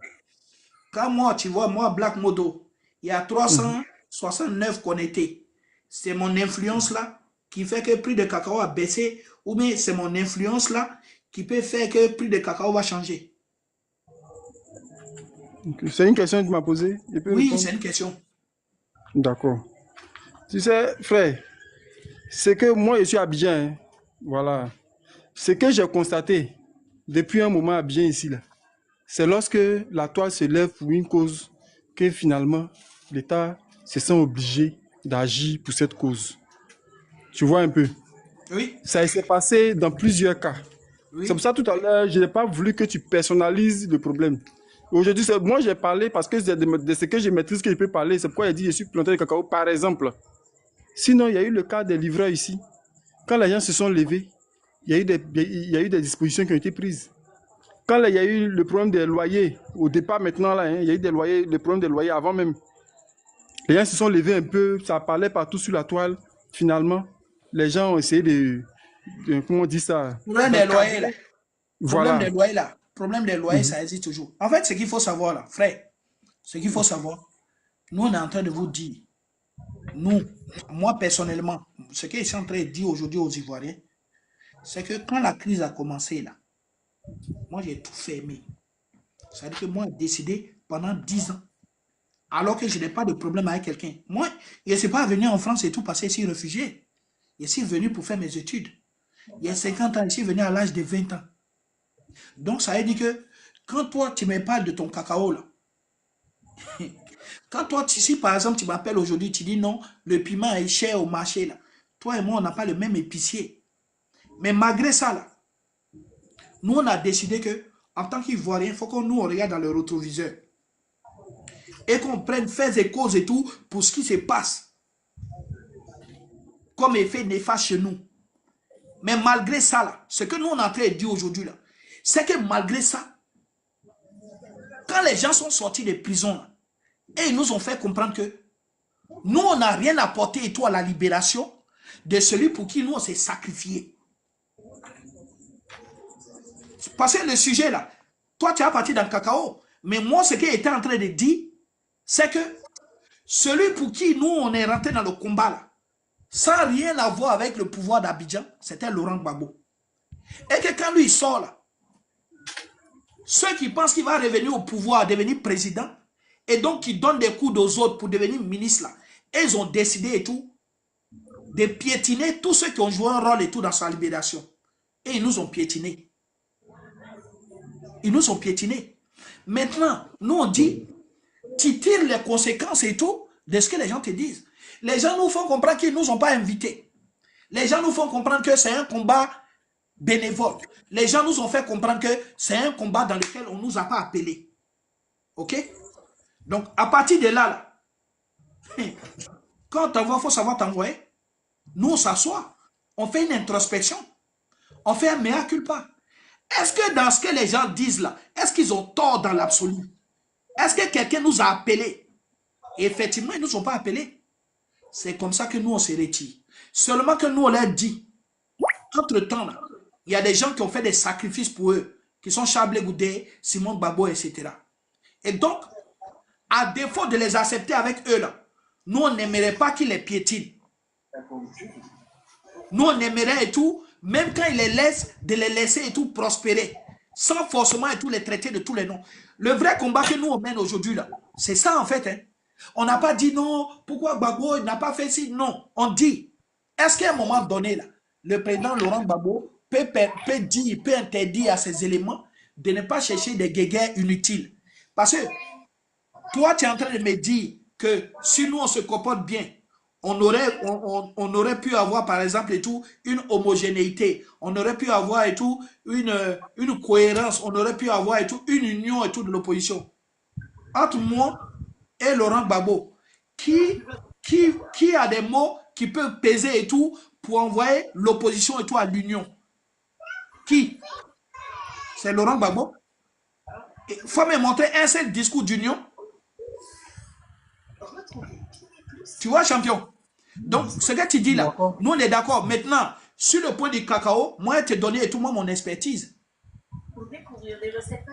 Quand moi, tu vois, moi, Black Modo, il y a 369 connectés. C'est mon influence là qui fait que le prix de cacao a baissé ou bien c'est mon influence là qui peut faire que le prix de cacao va changer? C'est une question que tu m'as posée? Oui, c'est une question. D'accord. Tu sais, frère, c'est que moi, je suis à Abidjan. Hein. Voilà. Ce que j'ai constaté depuis un moment à Abidjan ici, là, c'est lorsque la toile se lève pour une cause que finalement, l'État se sent obligé d'agir pour cette cause. Tu vois un peu? Oui. Ça s'est passé dans plusieurs cas. Oui. C'est pour ça tout à l'heure, je n'ai pas voulu que tu personnalises le problème. Aujourd'hui, moi j'ai parlé parce que c'est de ce que je maîtrise que je peux parler. C'est pourquoi j'ai dit je suis planteur de cacao, par exemple. Sinon, il y a eu le cas des livreurs ici. Quand les gens se sont levés, il y a eu des dispositions qui ont été prises. Quand il y a eu le problème des loyers, au départ maintenant, là, il y a eu le problème des loyers avant même. Les gens se sont levés un peu, ça parlait partout sur la toile. Finalement, les gens ont essayé de comment on dit ça? Problème des loyers là. Voilà. Problème des loyers là. Problème des loyers, ça existe toujours. En fait, ce qu'il faut savoir là, frère, ce qu'il faut savoir, nous on est en train de vous dire, moi personnellement, ce que je suis en train de dire aujourd'hui aux Ivoiriens, c'est que quand la crise a commencé là, moi j'ai tout fermé. C'est-à-dire que moi j'ai décidé pendant 10 ans, alors que je n'ai pas de problème avec quelqu'un. Moi, je ne suis pas venu en France et tout parce que je suis réfugié. Je suis venu pour faire mes études. Il y a 50 ans, je suis venu à l'âge de 20 ans. Donc ça veut dire que quand toi tu me parles de ton cacao là, quand toi, si par exemple tu m'appelles aujourd'hui, tu dis non, le piment est cher au marché là, toi et moi on n'a pas le même épicier. Mais malgré ça là, nous on a décidé que en tant qu'Ivoiriens, il faut qu'on nous regarde dans le rétroviseur et qu'on prenne faits et causes et tout pour ce qui se passe comme effet néfaste chez nous. Mais malgré ça là, ce que nous on est en train de dire aujourd'hui là, c'est que malgré ça, quand les gens sont sortis des prisons là, et ils nous ont fait comprendre que nous, on n'a rien apporté et tout à la libération de celui pour qui nous, on s'est sacrifié. Parce que le sujet là, toi, tu as parti dans le cacao, mais moi, ce que j'étais en train de dire, c'est que celui pour qui nous, on est rentré dans le combat là, sans rien avoir avec le pouvoir d'Abidjan, c'était Laurent Gbagbo. Et que quand lui, il sort là, ceux qui pensent qu'il va revenir au pouvoir, devenir président, et donc qui donnent des coups aux autres pour devenir ministre là, et ils ont décidé et tout, de piétiner tous ceux qui ont joué un rôle et tout dans sa libération. Et ils nous ont piétinés. Ils nous ont piétinés. Maintenant, nous on dit, tu tires les conséquences et tout de ce que les gens te disent. Les gens nous font comprendre qu'ils ne nous ont pas invités. Les gens nous font comprendre que c'est un combat bénévole. Les gens nous ont fait comprendre que c'est un combat dans lequel on ne nous a pas appelés. Ok? Donc, à partir de là, quand on t'envoie, il faut savoir t'envoyer. Nous, on s'assoit. On fait une introspection. On fait un mea culpa. Est-ce que dans ce que les gens disent là, est-ce qu'ils ont tort dans l'absolu? Est-ce que quelqu'un nous a appelés? Et effectivement, ils ne nous ont pas appelés. C'est comme ça que nous, on se retire. Seulement que nous, on leur dit, entre-temps, là, il y a des gens qui ont fait des sacrifices pour eux, qui sont Charles Goudé, Simon Gbagbo, etc. Et donc, à défaut de les accepter avec eux, là, nous, on n'aimerait pas qu'ils les piétinent. Nous, on aimerait et tout, même quand ils les laissent, de les laisser et tout prospérer, sans forcément et tout les traiter de tous les noms. Le vrai combat que nous, on mène aujourd'hui, là, c'est ça en fait. Hein. On n'a pas dit non, pourquoi Gbagbo n'a pas fait ci, non. On dit, est-ce qu'à un moment donné, là, le président Laurent Gbagbo peut interdire à ces éléments de ne pas chercher des guéguerres inutiles. Parce que toi, tu es en train de me dire que si nous, on se comporte bien, on aurait pu avoir, par exemple, et tout, une homogénéité. On aurait pu avoir et tout, une cohérence. On aurait pu avoir et tout, une union et tout de l'opposition. Entre moi et Laurent Gbagbo, qui a des mots qui peuvent peser et tout pour envoyer l'opposition et tout à l'union? Qui? C'est Laurent Gbagbo. Il faut me montrer un seul discours d'union. Tu vois, champion? Donc, ce que tu dis là, nous, on est d'accord. Maintenant, sur le point du cacao, moi, je te donné et tout le monde mon expertise.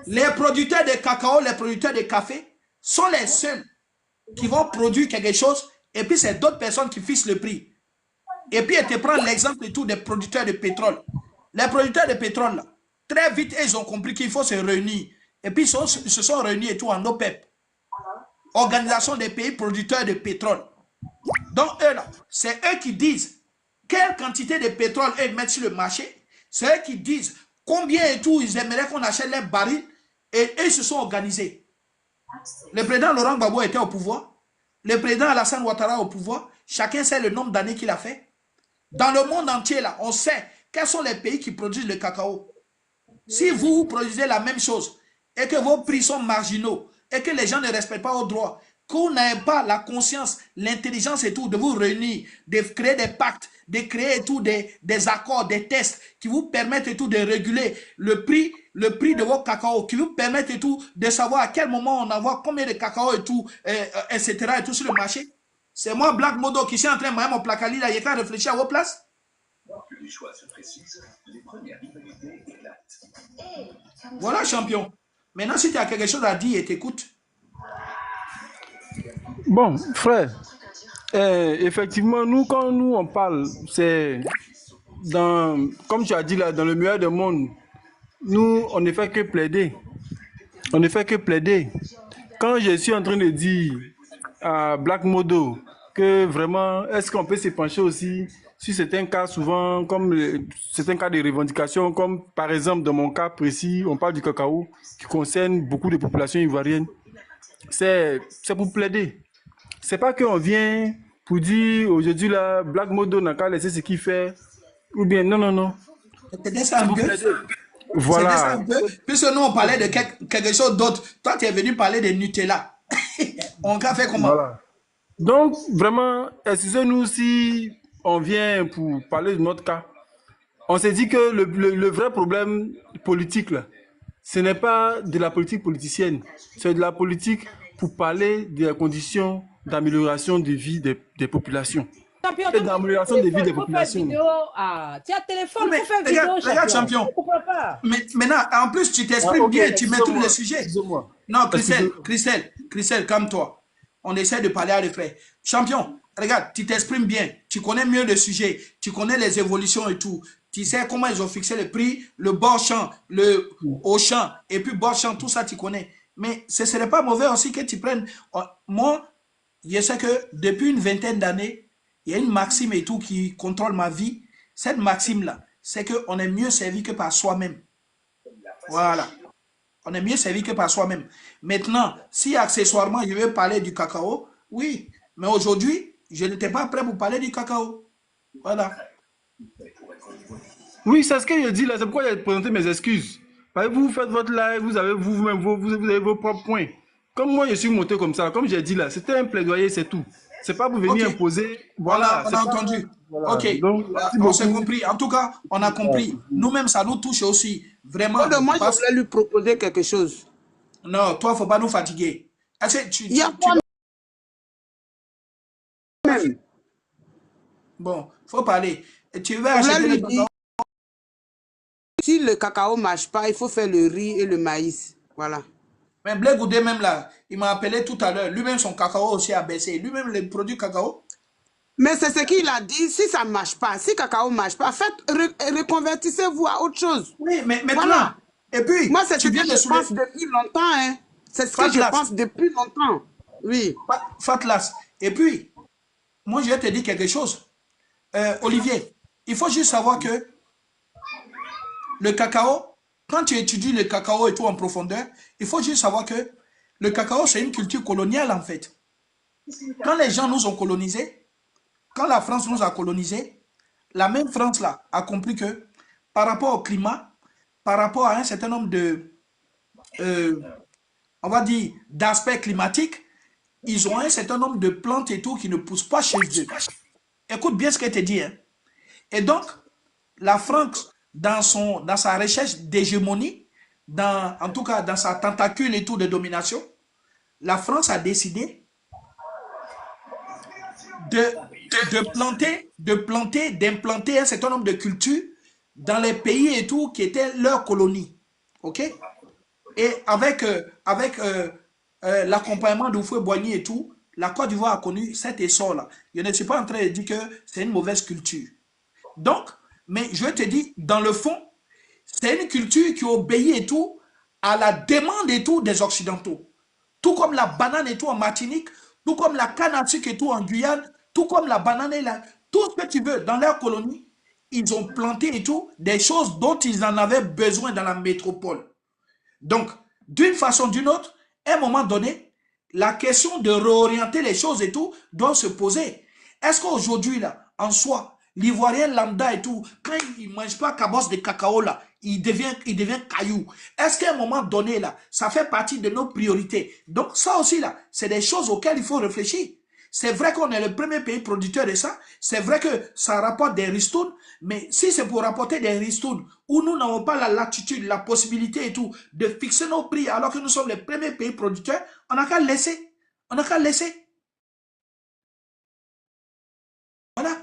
Les producteurs de cacao, les producteurs de café sont les seuls qui vont produire quelque chose et puis c'est d'autres personnes qui fixent le prix. Et puis, je te prends l'exemple et tout des producteurs de pétrole. Les producteurs de pétrole, là, Très vite, ils ont compris qu'il faut se réunir. Et puis, ils se sont réunis et tout en OPEP. Organisation des pays producteurs de pétrole. Donc, eux là, c'est eux qui disent quelle quantité de pétrole ils mettent sur le marché. C'est eux qui disent combien et tout ils aimeraient qu'on achète les barils. Et eux, ils se sont organisés. Le président Laurent Gbagbo était au pouvoir. Le président Alassane Ouattara au pouvoir. Chacun sait le nombre d'années qu'il a fait. Dans le monde entier, là, on sait quels sont les pays qui produisent le cacao. Si vous produisez la même chose et que vos prix sont marginaux et que les gens ne respectent pas vos droits, que vous n'avez pas la conscience, l'intelligence et tout, de vous réunir, de créer des pactes, de créer et tout des accords, des tests qui vous permettent et tout de réguler le prix de vos cacao, qui vous permettent et tout de savoir à quel moment on envoie combien de cacao et tout, etc. et tout sur le marché. C'est moi, Black Modo, qui suis en train de mettre mon placali là, il est à réfléchir à vos places. Que les choix se précisent, les premières rivalités éclatent. Voilà, champion. Maintenant, si tu as quelque chose à dire, t'écoute. Bon, frère, effectivement, quand nous on parle, c'est comme tu as dit là, dans le meilleur des mondes, nous, on ne fait que plaider. On ne fait que plaider. Quand je suis en train de dire à Black Modo que vraiment, est-ce qu'on peut se pencher aussi sur certains cas, souvent, comme certains cas de revendication, comme par exemple dans mon cas précis, on parle du cacao, qui concerne beaucoup de populations ivoiriennes. C'est pour plaider. C'est pas qu'on vient pour dire aujourd'hui là, Black Modo n'a qu'à laisser ce qu'il fait, ou bien non. C'était ça un peu. Voilà. Ça un peu. Puisque nous on parlait de quelque chose d'autre. Toi tu es venu parler de Nutella. On a fait comment? Voilà. Donc vraiment, excusez-nous si on vient pour parler de notre cas. On s'est dit que le vrai problème politique là, ce n'est pas de la politique politicienne, c'est de la politique pour parler des conditions d'amélioration de vie des populations. Champion, et d'amélioration des vies des populations. Tu as téléphone, il faut faire vidéo, regarde, champion. Mais maintenant, en plus, tu t'exprimes bien, tu maîtrises le sujet. Non, Christelle, calme-toi. On essaie de parler à l'effet. Champion, regarde, tu t'exprimes bien. Tu connais mieux le sujet. Tu connais les évolutions et tout. Tu sais comment ils ont fixé le prix, le bord champ, le haut champ, et puis bord champ, tout ça, tu connais. Mais ce ne serait pas mauvais aussi que tu prennes. Moi, je sais que depuis une vingtaine d'années, il y a une maxime et tout qui contrôle ma vie. Cette maxime-là, c'est qu'on est mieux servi que par soi-même. Voilà. On est mieux servi que par soi-même. Maintenant, si accessoirement, je veux parler du cacao, oui. Mais aujourd'hui, je n'étais pas prêt pour parler du cacao. Voilà. Oui, c'est ce que je dis là. C'est pourquoi j'ai présenté mes excuses. Parce que vous faites votre live, vous avez vous-même vous avez vos propres points. Comme moi, je suis monté comme ça. Comme j'ai dit là, c'était un plaidoyer, c'est tout. C'est pas pour venir imposer. Voilà, on a entendu. Voilà. Ok, donc, on s'est compris. En tout cas, on a compris. Nous-mêmes, ça nous touche aussi. Vraiment. Moi, je voulais lui proposer quelque chose. Non, toi, il ne faut pas nous fatiguer. Il y a même. Bon, il faut parler. Tu veux acheter le cacao? Si le cacao ne marche pas, il faut faire le riz et le maïs. Voilà. Mais Blé Goudé, même là, il m'a appelé tout à l'heure. Lui-même, son cacao aussi a baissé. Lui-même, le produit cacao. Mais c'est ce qu'il a dit. Si ça ne marche pas, si le cacao ne marche pas, reconvertissez-vous à autre chose. Oui, mais maintenant. Voilà. Et puis, moi, c'est ce que je pense depuis longtemps. Hein. C'est ce que je pense depuis longtemps. Oui. Fatlas. Et puis, moi, je vais te dire quelque chose. Olivier, il faut juste savoir que le cacao, quand tu étudies le cacao et tout en profondeur, il faut juste savoir que le cacao, c'est une culture coloniale en fait. Quand les gens nous ont colonisés, quand la France nous a colonisés, la même France là a compris que par rapport au climat, par rapport à un certain nombre de, on va dire, d'aspects climatiques, ils ont un certain nombre de plantes et tout qui ne poussent pas chez eux. Écoute bien ce que je te dis. Hein. Et donc, la France, dans sa recherche d'hégémonie, en tout cas dans sa tentacule et tout de domination, la France a décidé d'implanter un certain nombre de cultures dans les pays et tout qui étaient leurs colonies. OK? Et avec l'accompagnement d'Houphouët-Boigny et tout, la Côte d'Ivoire a connu cet essor-là. Je ne suis pas en train de dire que c'est une mauvaise culture. Donc, mais je te dis, dans le fond, C'est une culture qui obéit et tout à la demande et tout des Occidentaux. Tout comme la banane et tout en Martinique, tout comme la canne à sucre et tout en Guyane, tout comme la banane et la... Tout ce que tu veux, dans leur colonie, ils ont planté et tout des choses dont ils en avaient besoin dans la métropole. Donc, d'une façon ou d'une autre, à un moment donné, la question de réorienter les choses et tout doit se poser. Est-ce qu'aujourd'hui, là, en soi, l'Ivoirien lambda et tout, quand il ne mange pas cabosse de cacao, là, il devient caillou. Est-ce qu'à un moment donné, là, ça fait partie de nos priorités? Donc, ça aussi, là, c'est des choses auxquelles il faut réfléchir. C'est vrai qu'on est le premier pays producteur de ça. C'est vrai que ça rapporte des ristournes. Mais si c'est pour rapporter des ristournes où nous n'avons pas la latitude, la possibilité et tout de fixer nos prix alors que nous sommes les premiers pays producteurs, on n'a qu'à laisser. On n'a qu'à laisser. Voilà.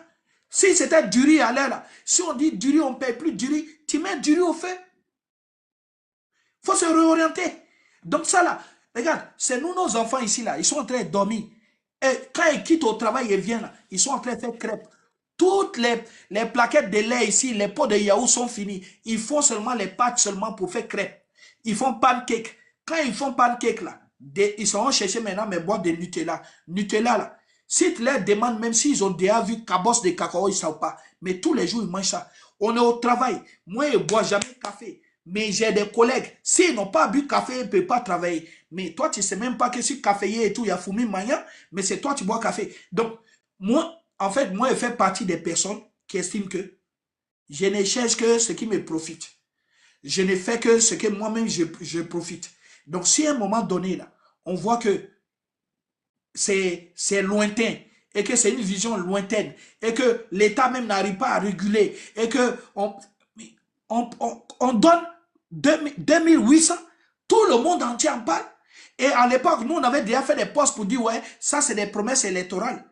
Si c'était du riz à l'air, là, si on dit du riz, on ne paye plus du riz, tu mets du riz au feu. Il faut se réorienter. Donc ça là, regarde, c'est nous, nos enfants ici, là, ils sont en train de dormir. Et quand ils quittent au travail, ils viennent là, ils sont en train de faire crêpes. Toutes les plaquettes de lait ici, les pots de yaourt sont finis. Ils font seulement les pâtes seulement pour faire crêpes. Ils font pancake. Quand ils font pancake là, ils seront chercher maintenant mes boîtes de Nutella. Nutella là, si tu leur demandes, même s'ils ont déjà vu cabosse de cacao, ils ne savent pas. Mais tous les jours, ils mangent ça. On est au travail. Moi, je ne bois jamais de café. Mais j'ai des collègues, s'ils n'ont pas bu café, ils ne peuvent pas travailler. Mais toi, tu ne sais même pas que si caféier et tout, il y a Foumi Maya, mais c'est toi, tu bois café. Donc, moi, en fait, moi, je fais partie des personnes qui estiment que je ne cherche que ce qui me profite. Je ne fais que ce que moi-même, je profite. Donc, si à un moment donné, là, on voit que c'est lointain, et que c'est une vision lointaine, et que l'État même n'arrive pas à réguler, et que on donne 2800, tout le monde entier en parle. Et à l'époque, nous, on avait déjà fait des posts pour dire, ouais, ça, c'est des promesses électorales.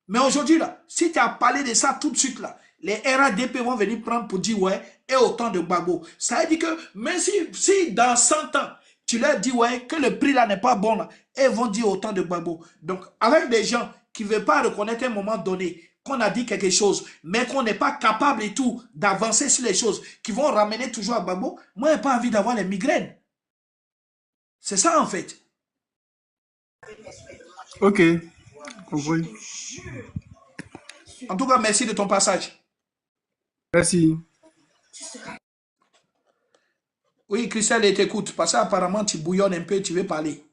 Mais aujourd'hui, là, si tu as parlé de ça tout de suite, là, les RADP vont venir prendre pour dire, ouais, et autant de Gbagbo. Ça veut dire que, même si dans 100 ans, tu leur dis, ouais, que le prix là n'est pas bon, là, et ils vont dire autant de Gbagbo. Donc, avec des gens qui ne veulent pas reconnaître à un moment donné qu'on a dit quelque chose, mais qu'on n'est pas capable et tout d'avancer sur les choses, qui vont ramener toujours à Gbagbo, moi, je n'ai pas envie d'avoir les migraines. C'est ça, en fait. Ok, compris. En tout cas, merci de ton passage. Merci. Oui, Christelle, elle t'écoute, parce qu'apparemment, tu bouillonnes un peu, tu veux parler.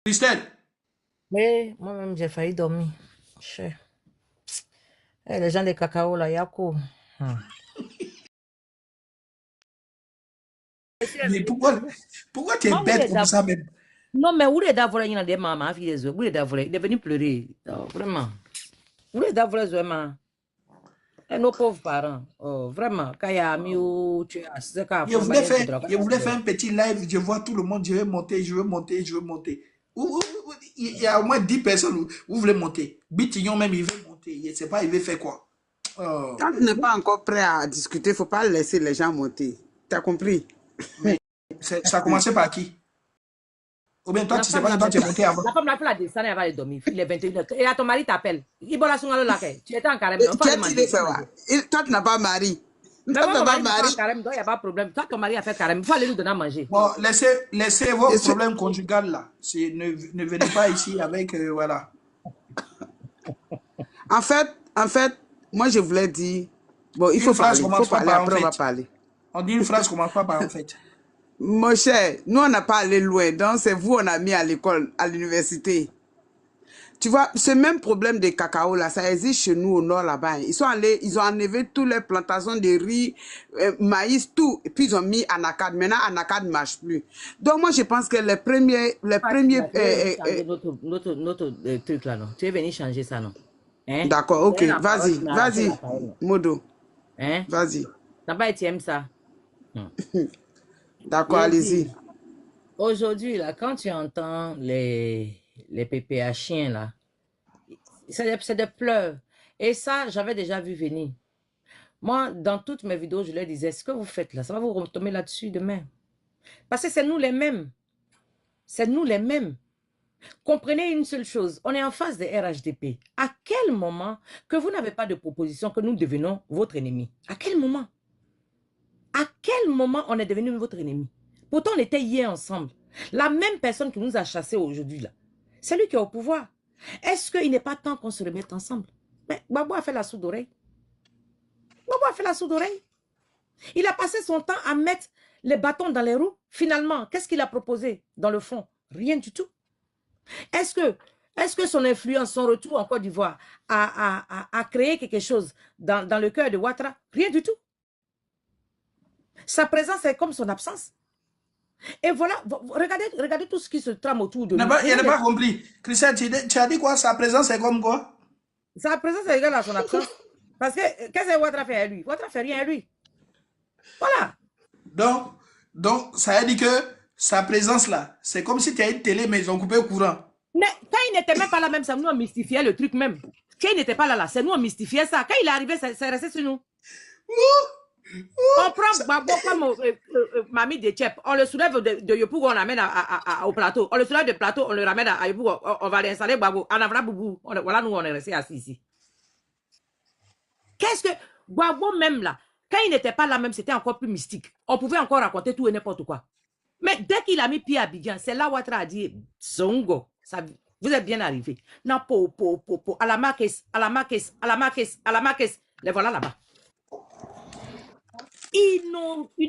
Christelle. Oui, moi-même, j'ai failli dormir. Les gens des cacao, là, Yako. Mais pourquoi tu es bête comme ça même? Non, mais où est d'abord, il y a des mamans, il est venu pleurer. Vraiment. Où est d'abord, vraiment? Et nos pauvres parents, vraiment, quand il y a mieux, je voulais faire un petit live, je vois tout le monde, je veux monter. Il y a au moins 10 personnes, vous voulez monter. Bitignon même, il veut monter, je ne sais pas, il veut faire quoi. Quand tu n'es pas encore prêt à discuter, il ne faut pas laisser les gens monter. Tu as compris? Mais ça a commencé par qui? Ou bien toi, tu ne sais pas, toi, tu es monté avant. La femme l'a fait la descendre, elle va aller dormir. Il est 21h. Et là, ton mari t'appelle. Il boit la sungalo là. Tu étais en carême. Toi, tu n'as pas mari. Mais toi, ton mari n'est pas en carême, donc il n'y a pas de problème. Toi, ton mari a fait carême. Il faut aller lui donner à manger. Bon, laissez vos problèmes conjugaux là. Ne venez pas ici avec, voilà. En fait, moi, je voulais dire... Bon, il faut parler. Après, on va parler. On dit une phrase commence pas par en fait. Mon cher, nous, on n'a pas allé loin. Donc, c'est vous, on a mis à l'école, à l'université. Tu vois, ce même problème de cacao, là, ça existe chez nous au nord, là-bas. Ils ont enlevé toutes les plantations de riz, maïs, tout. Et puis, ils ont mis Anacad. Maintenant, Anacad ne marche plus. Donc, moi, je pense que les premiers... Notre truc, là, non. Tu es venu changer ça, non? Hein? D'accord, ok. Vas-y, Modo. Hein? Vas-y. T'as pas été ça? D'accord, allez-y. Aujourd'hui, là, quand tu entends les PPH-chiens, là, c'est des pleurs. Et ça, j'avais déjà vu venir. Moi, dans toutes mes vidéos, je leur disais, ce que vous faites là, ça va vous retomber là-dessus demain. Parce que c'est nous les mêmes. C'est nous les mêmes. Comprenez une seule chose, on est en face de RHDP. À quel moment que vous n'avez pas de proposition que nous devenons votre ennemi? À quel moment? À quel moment on est devenu votre ennemi? Pourtant, on était hier ensemble. La même personne qui nous a chassés aujourd'hui, là, c'est lui qui est au pouvoir. Est-ce qu'il n'est pas temps qu'on se remette ensemble? Mais Gbagbo a fait la sourde oreille. Gbagbo a fait la sourde oreille. Il a passé son temps à mettre les bâtons dans les roues. Finalement, qu'est-ce qu'il a proposé dans le fond? Rien du tout. Est-ce que son influence, son retour en Côte d'Ivoire a créé quelque chose dans le cœur de Ouattara? Rien du tout. Sa présence est comme son absence. Et voilà, regardez tout ce qui se trame autour de nous. Il n'a pas compris. Christian, tu as dit quoi? Sa présence est comme quoi? Sa présence est égale à son absence. Parce que qu'est-ce que Ouattara fait à lui? Ouattara fait rien à lui. Voilà. Donc, ça veut dire que sa présence là, c'est comme si tu as une télé, mais ils ont coupé le courant. Mais quand il n'était même pas là, même, ça nous a mystifié le truc même. Quand il n'était pas là, c'est nous on mystifiait ça. Quand il est arrivé, c'est resté sur nous. On prend Gbagbo comme Mamie de Tchep, on le soulève de Yopougo, on l'amène au plateau. On le soulève de plateau, on le ramène à Yopougo, on va l'installer Gbagbo. En Avra Boubou, voilà, nous on est restés assis ici. Qu'est-ce que Gbagbo même là, quand il n'était pas là même, c'était encore plus mystique. On pouvait encore raconter tout et n'importe quoi. Mais dès qu'il a mis pied à Abidjan, c'est là où Ouattara a dit Zongo, ça, vous êtes bien arrivé. Non, à la marques, à la marques, à la marques, à la marques. Les voilà là-bas. Ils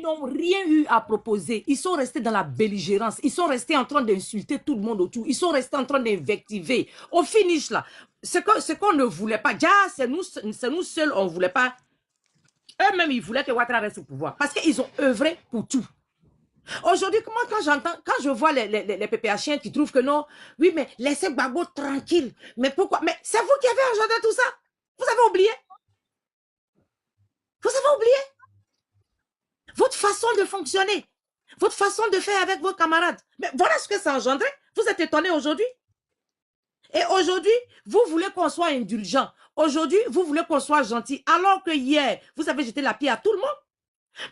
n'ont rien eu à proposer. Ils sont restés dans la belligérance. Ils sont restés en train d'insulter tout le monde autour. Ils sont restés en train d'invectiver. Au finish, là, ce qu'on ne voulait pas, c'est nous seuls, on ne voulait pas. Eux-mêmes, ils voulaient que Ouattara reste au pouvoir. Parce qu'ils ont œuvré pour tout. Aujourd'hui, quand je vois les PPHiens qui trouvent que non, oui, mais laissez Gbagbo tranquille. Mais pourquoi? Mais c'est vous qui avez engendré tout ça. Vous avez oublié? Vous avez oublié? Votre façon de fonctionner, votre façon de faire avec vos camarades. Mais voilà ce que ça a engendré. Vous êtes étonnés aujourd'hui. Et aujourd'hui, vous voulez qu'on soit indulgent. Aujourd'hui, vous voulez qu'on soit gentil. Alors que hier, vous avez jeté la pierre à tout le monde.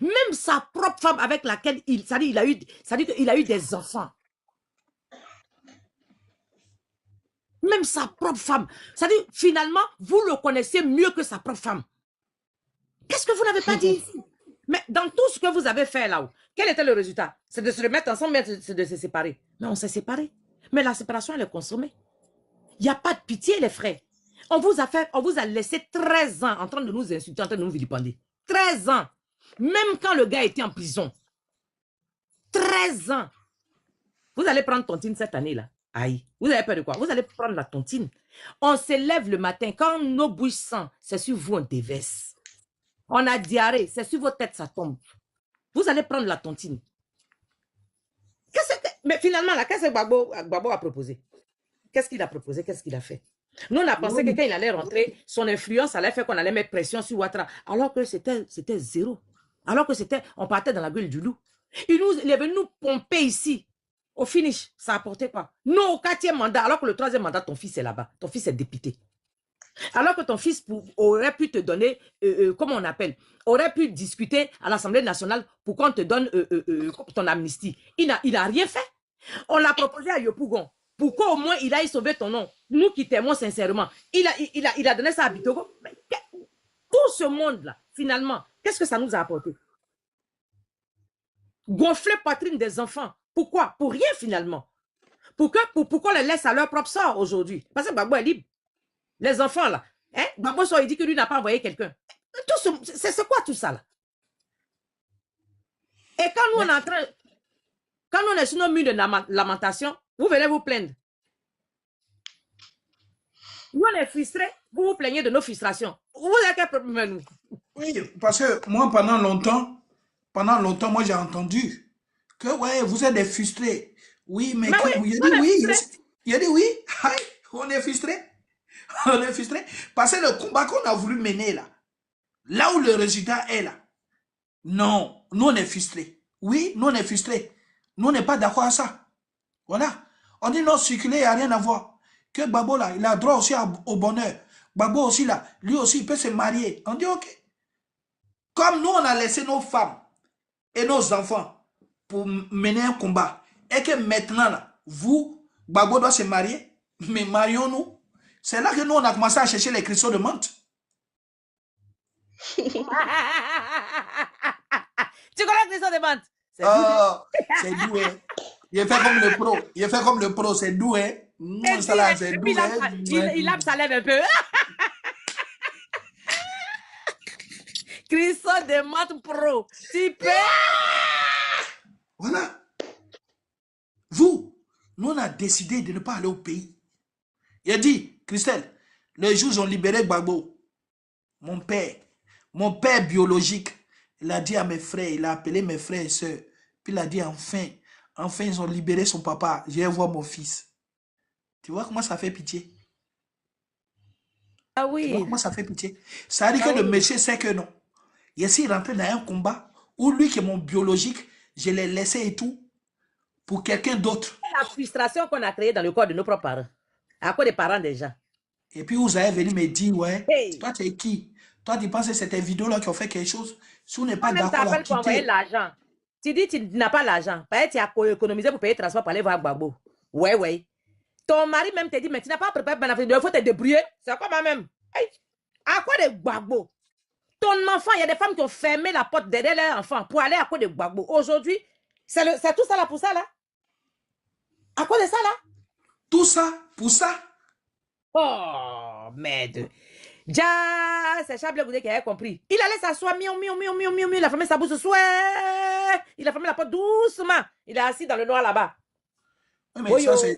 Même sa propre femme avec laquelle il a eu des enfants. Même sa propre femme. C'est-à-dire, finalement, vous le connaissez mieux que sa propre femme. Qu'est-ce que vous n'avez pas dit ici? Mais dans tout ce que vous avez fait là-haut, quel était le résultat? C'est de se remettre ensemble, c'est de se séparer. Mais on s'est séparés. Mais la séparation, elle est consommée. Il n'y a pas de pitié, les frères. On vous a laissé 13 ans en train de nous insulter, en train de nous vilipender. 13 ans. Même quand le gars était en prison. 13 ans. Vous allez prendre tontine cette année-là. Aïe. Vous avez peur de quoi? Vous allez prendre la tontine. On se lève le matin. Quand nos bouches sentent, c'est sur vous on déverse. On a diarrhée, c'est sur votre tête, ça tombe. Vous allez prendre la tontine. Mais finalement, là, qu'est-ce que Gbagbo a proposé? Qu'est-ce qu'il a proposé? Qu'est-ce qu'il a fait? Nous, on a pensé que quand il allait rentrer, son influence allait faire qu'on allait mettre pression sur Ouattara. Alors que c'était zéro. Alors que on partait dans la gueule du loup. Il est venu nous pomper ici. Au finish, ça a apporté quoi? Nous, au 4e mandat, alors que le 3e mandat, ton fils est là-bas. Ton fils est député. Alors que ton fils aurait pu te donner, comment on appelle, aurait pu discuter à l'Assemblée nationale pour qu'on te donne ton amnistie. Il n'a rien fait. On l'a proposé à Yopougon. Pourquoi au moins il aille sauver ton nom? Nous qui t'aimons sincèrement. Il a donné ça à Bitogo. Mais tout ce monde-là, finalement, qu'est-ce que ça nous a apporté? Gonfler poitrine des enfants. Pourquoi? Pour rien finalement. Pour qu'on les laisse à leur propre sort aujourd'hui. Parce que Gbagbo est libre. Les enfants, là, hein? Gbagbo, il dit que lui n'a pas envoyé quelqu'un. C'est quoi tout ça, là? Et quand nous, quand nous, on est sur nos murs de lamentation, vous venez vous plaindre. Nous, on est frustrés, vous vous plaignez de nos frustrations. Vous avez quel problème, nous? Oui, parce que moi, pendant longtemps, moi, j'ai entendu que, ouais, vous êtes des frustrés. Oui, mais oui, il a dit oui, on est frustrés. On est frustrés. Parce que le combat qu'on a voulu mener là où le résultat est là, non, nous on est frustrés. Oui, nous on est frustrés. Nous on n'est pas d'accord à ça. Voilà. On dit non, circuler, il n'y a rien à voir. Que Gbagbo là, il a droit aussi au bonheur. Gbagbo aussi là, lui aussi, il peut se marier. On dit ok. Comme nous, on a laissé nos femmes et nos enfants pour mener un combat. Et que maintenant, là, vous Gbagbo doit se marier. Mais marions-nous. C'est là que nous, on a commencé à chercher les cristaux de menthe. Tu connais Christophe de menthe? C'est doux, hein. Il fait comme le pro. Il fait comme le pro, c'est doux, hein. Ça là, c'est doux, hein. Il lave sa lèvre un peu. Christophe de menthe pro. Tu peux. Voilà. Vous, nous, on a décidé de ne pas aller au pays. Il a dit, Christelle, les juges ont libéré Gbagbo. Mon père biologique, il a dit à mes frères, il a appelé mes frères et sœurs. Puis il a dit, enfin, ils ont libéré son papa. Je vais voir mon fils. Tu vois comment ça fait pitié? Ah oui. Tu vois comment ça fait pitié? Ça veut dire que le monsieur sait que non. Il est rentré dans un combat où lui qui est mon biologique, je l'ai laissé et tout pour quelqu'un d'autre. La frustration qu'on a créée dans le corps de nos propres parents. À cause des parents des gens. Et puis vous avez venu me dire, ouais, hey, toi tu es qui? Toi tu penses que c'est tes vidéos là qui ont fait quelque chose? Si on n'est pas d'accord à quitter... envoyer l'argent. Tu dis tu n'as pas l'argent. Tu as économisé pour payer le transport pour aller voir Gbagbo. Ouais. Ton mari même te dit, mais tu n'as pas préparé ben il faut te débrouiller. C'est quoi même? Hey, à quoi de Gbagbo? Ton enfant, il y a des femmes qui ont fermé la porte derrière leur enfant pour aller à quoi de Gbagbo. Aujourd'hui, c'est tout ça là pour ça là? À quoi de ça là? Tout ça pour ça? Oh, merde. Ja, c'est Chablé Goudé qui a compris. Il allait s'asseoir, miaou, il a fermé sa bouche, il a fermé la porte doucement. Il est assis dans le noir là-bas. Oui, mais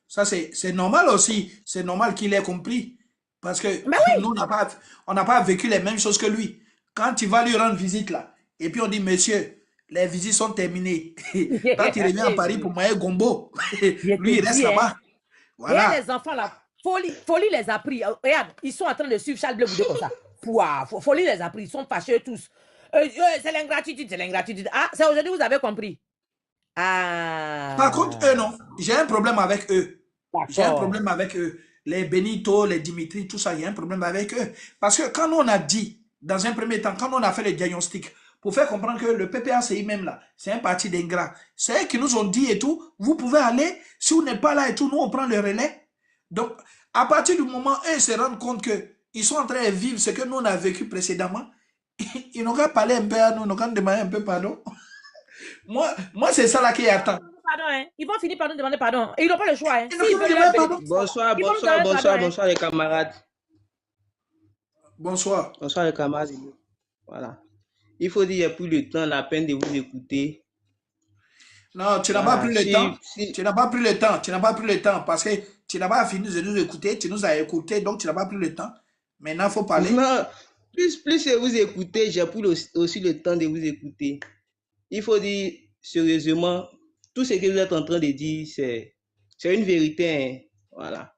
ça c'est normal aussi. C'est normal qu'il ait compris. Parce que nous, on n'a pas vécu les mêmes choses que lui. Quand tu vas lui rendre visite là, et puis on dit, monsieur, les visites sont terminées. Quand il revient à Paris pour manger gombo, lui, il reste là-bas. Voilà. Et les enfants là, Folie les a pris. Regarde, ils sont en train de suivre Charles Bleu Goudé comme ça. Folie les a pris. Ils sont fâchés tous. C'est l'ingratitude. Ah, c'est aujourd'hui vous avez compris. Ah. Par contre, eux, non. J'ai un problème avec eux. J'ai un problème avec eux. Les Benito, les Dimitri, tout ça, il y a un problème avec eux. Parce que quand on a dit, dans un premier temps, quand on a fait le diagnostic, pour faire comprendre que le PPACI même là, c'est un parti d'ingrats. C'est eux qui nous ont dit et tout, vous pouvez aller, si vous n'êtes pas là et tout, nous on prend le relais. Donc, à partir du moment où ils se rendent compte qu'ils sont en train de vivre ce que nous on a vécu précédemment, ils n'ont qu'à parler un peu à nous, ils n'ont qu'à demander un peu pardon. Moi c'est ça là qui attend. Pardon, hein. Ils vont finir par nous demander pardon. Et ils n'ont pas le choix. Hein. Bonsoir les camarades. Bonsoir. Bonsoir les camarades. Voilà. Il faut dire, il n'y a plus le temps, la peine de vous écouter. Non, tu n'as pas pris le temps. Tu n'as pas pris le temps. Tu n'as pas pris le temps parce que tu n'as pas fini de nous écouter. Tu nous as écoutés, donc tu n'as pas pris le temps. Maintenant, il faut parler. Non, plus je vous écoutez, j'ai pris aussi le temps de vous écouter. Il faut dire sérieusement, tout ce que vous êtes en train de dire, c'est une vérité. Hein. Voilà.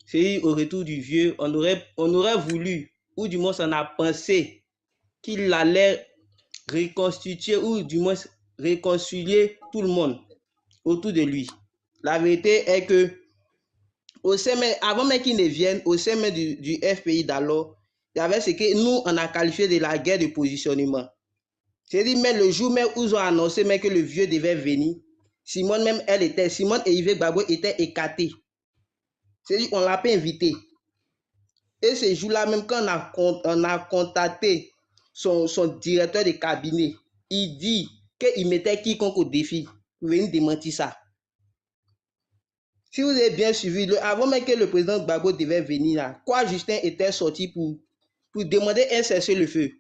C'est au retour du vieux, on aurait voulu, ou du moins on a pensé, qu'il allait reconstituer, ou du moins réconcilier tout le monde autour de lui. La vérité est que, avant même qu'il ne vienne, au sein du FPI d'alors, il y avait ce que nous, on a qualifié de la guerre de positionnement. C'est-à-dire, mais le jour même où ils ont annoncé même que le vieux devait venir, Simone et Yves Gbagbo étaient écartés. C'est-à-dire, on ne l'a pas invité. Et ce jour-là, même quand on a contacté son directeur de cabinet, il dit qu'il mettait quiconque au défi pour venir démentir ça. Si vous avez bien suivi, avant même que le président Gbagbo devait venir là, quoi Justin était sorti pour demander un cessez-le-feu.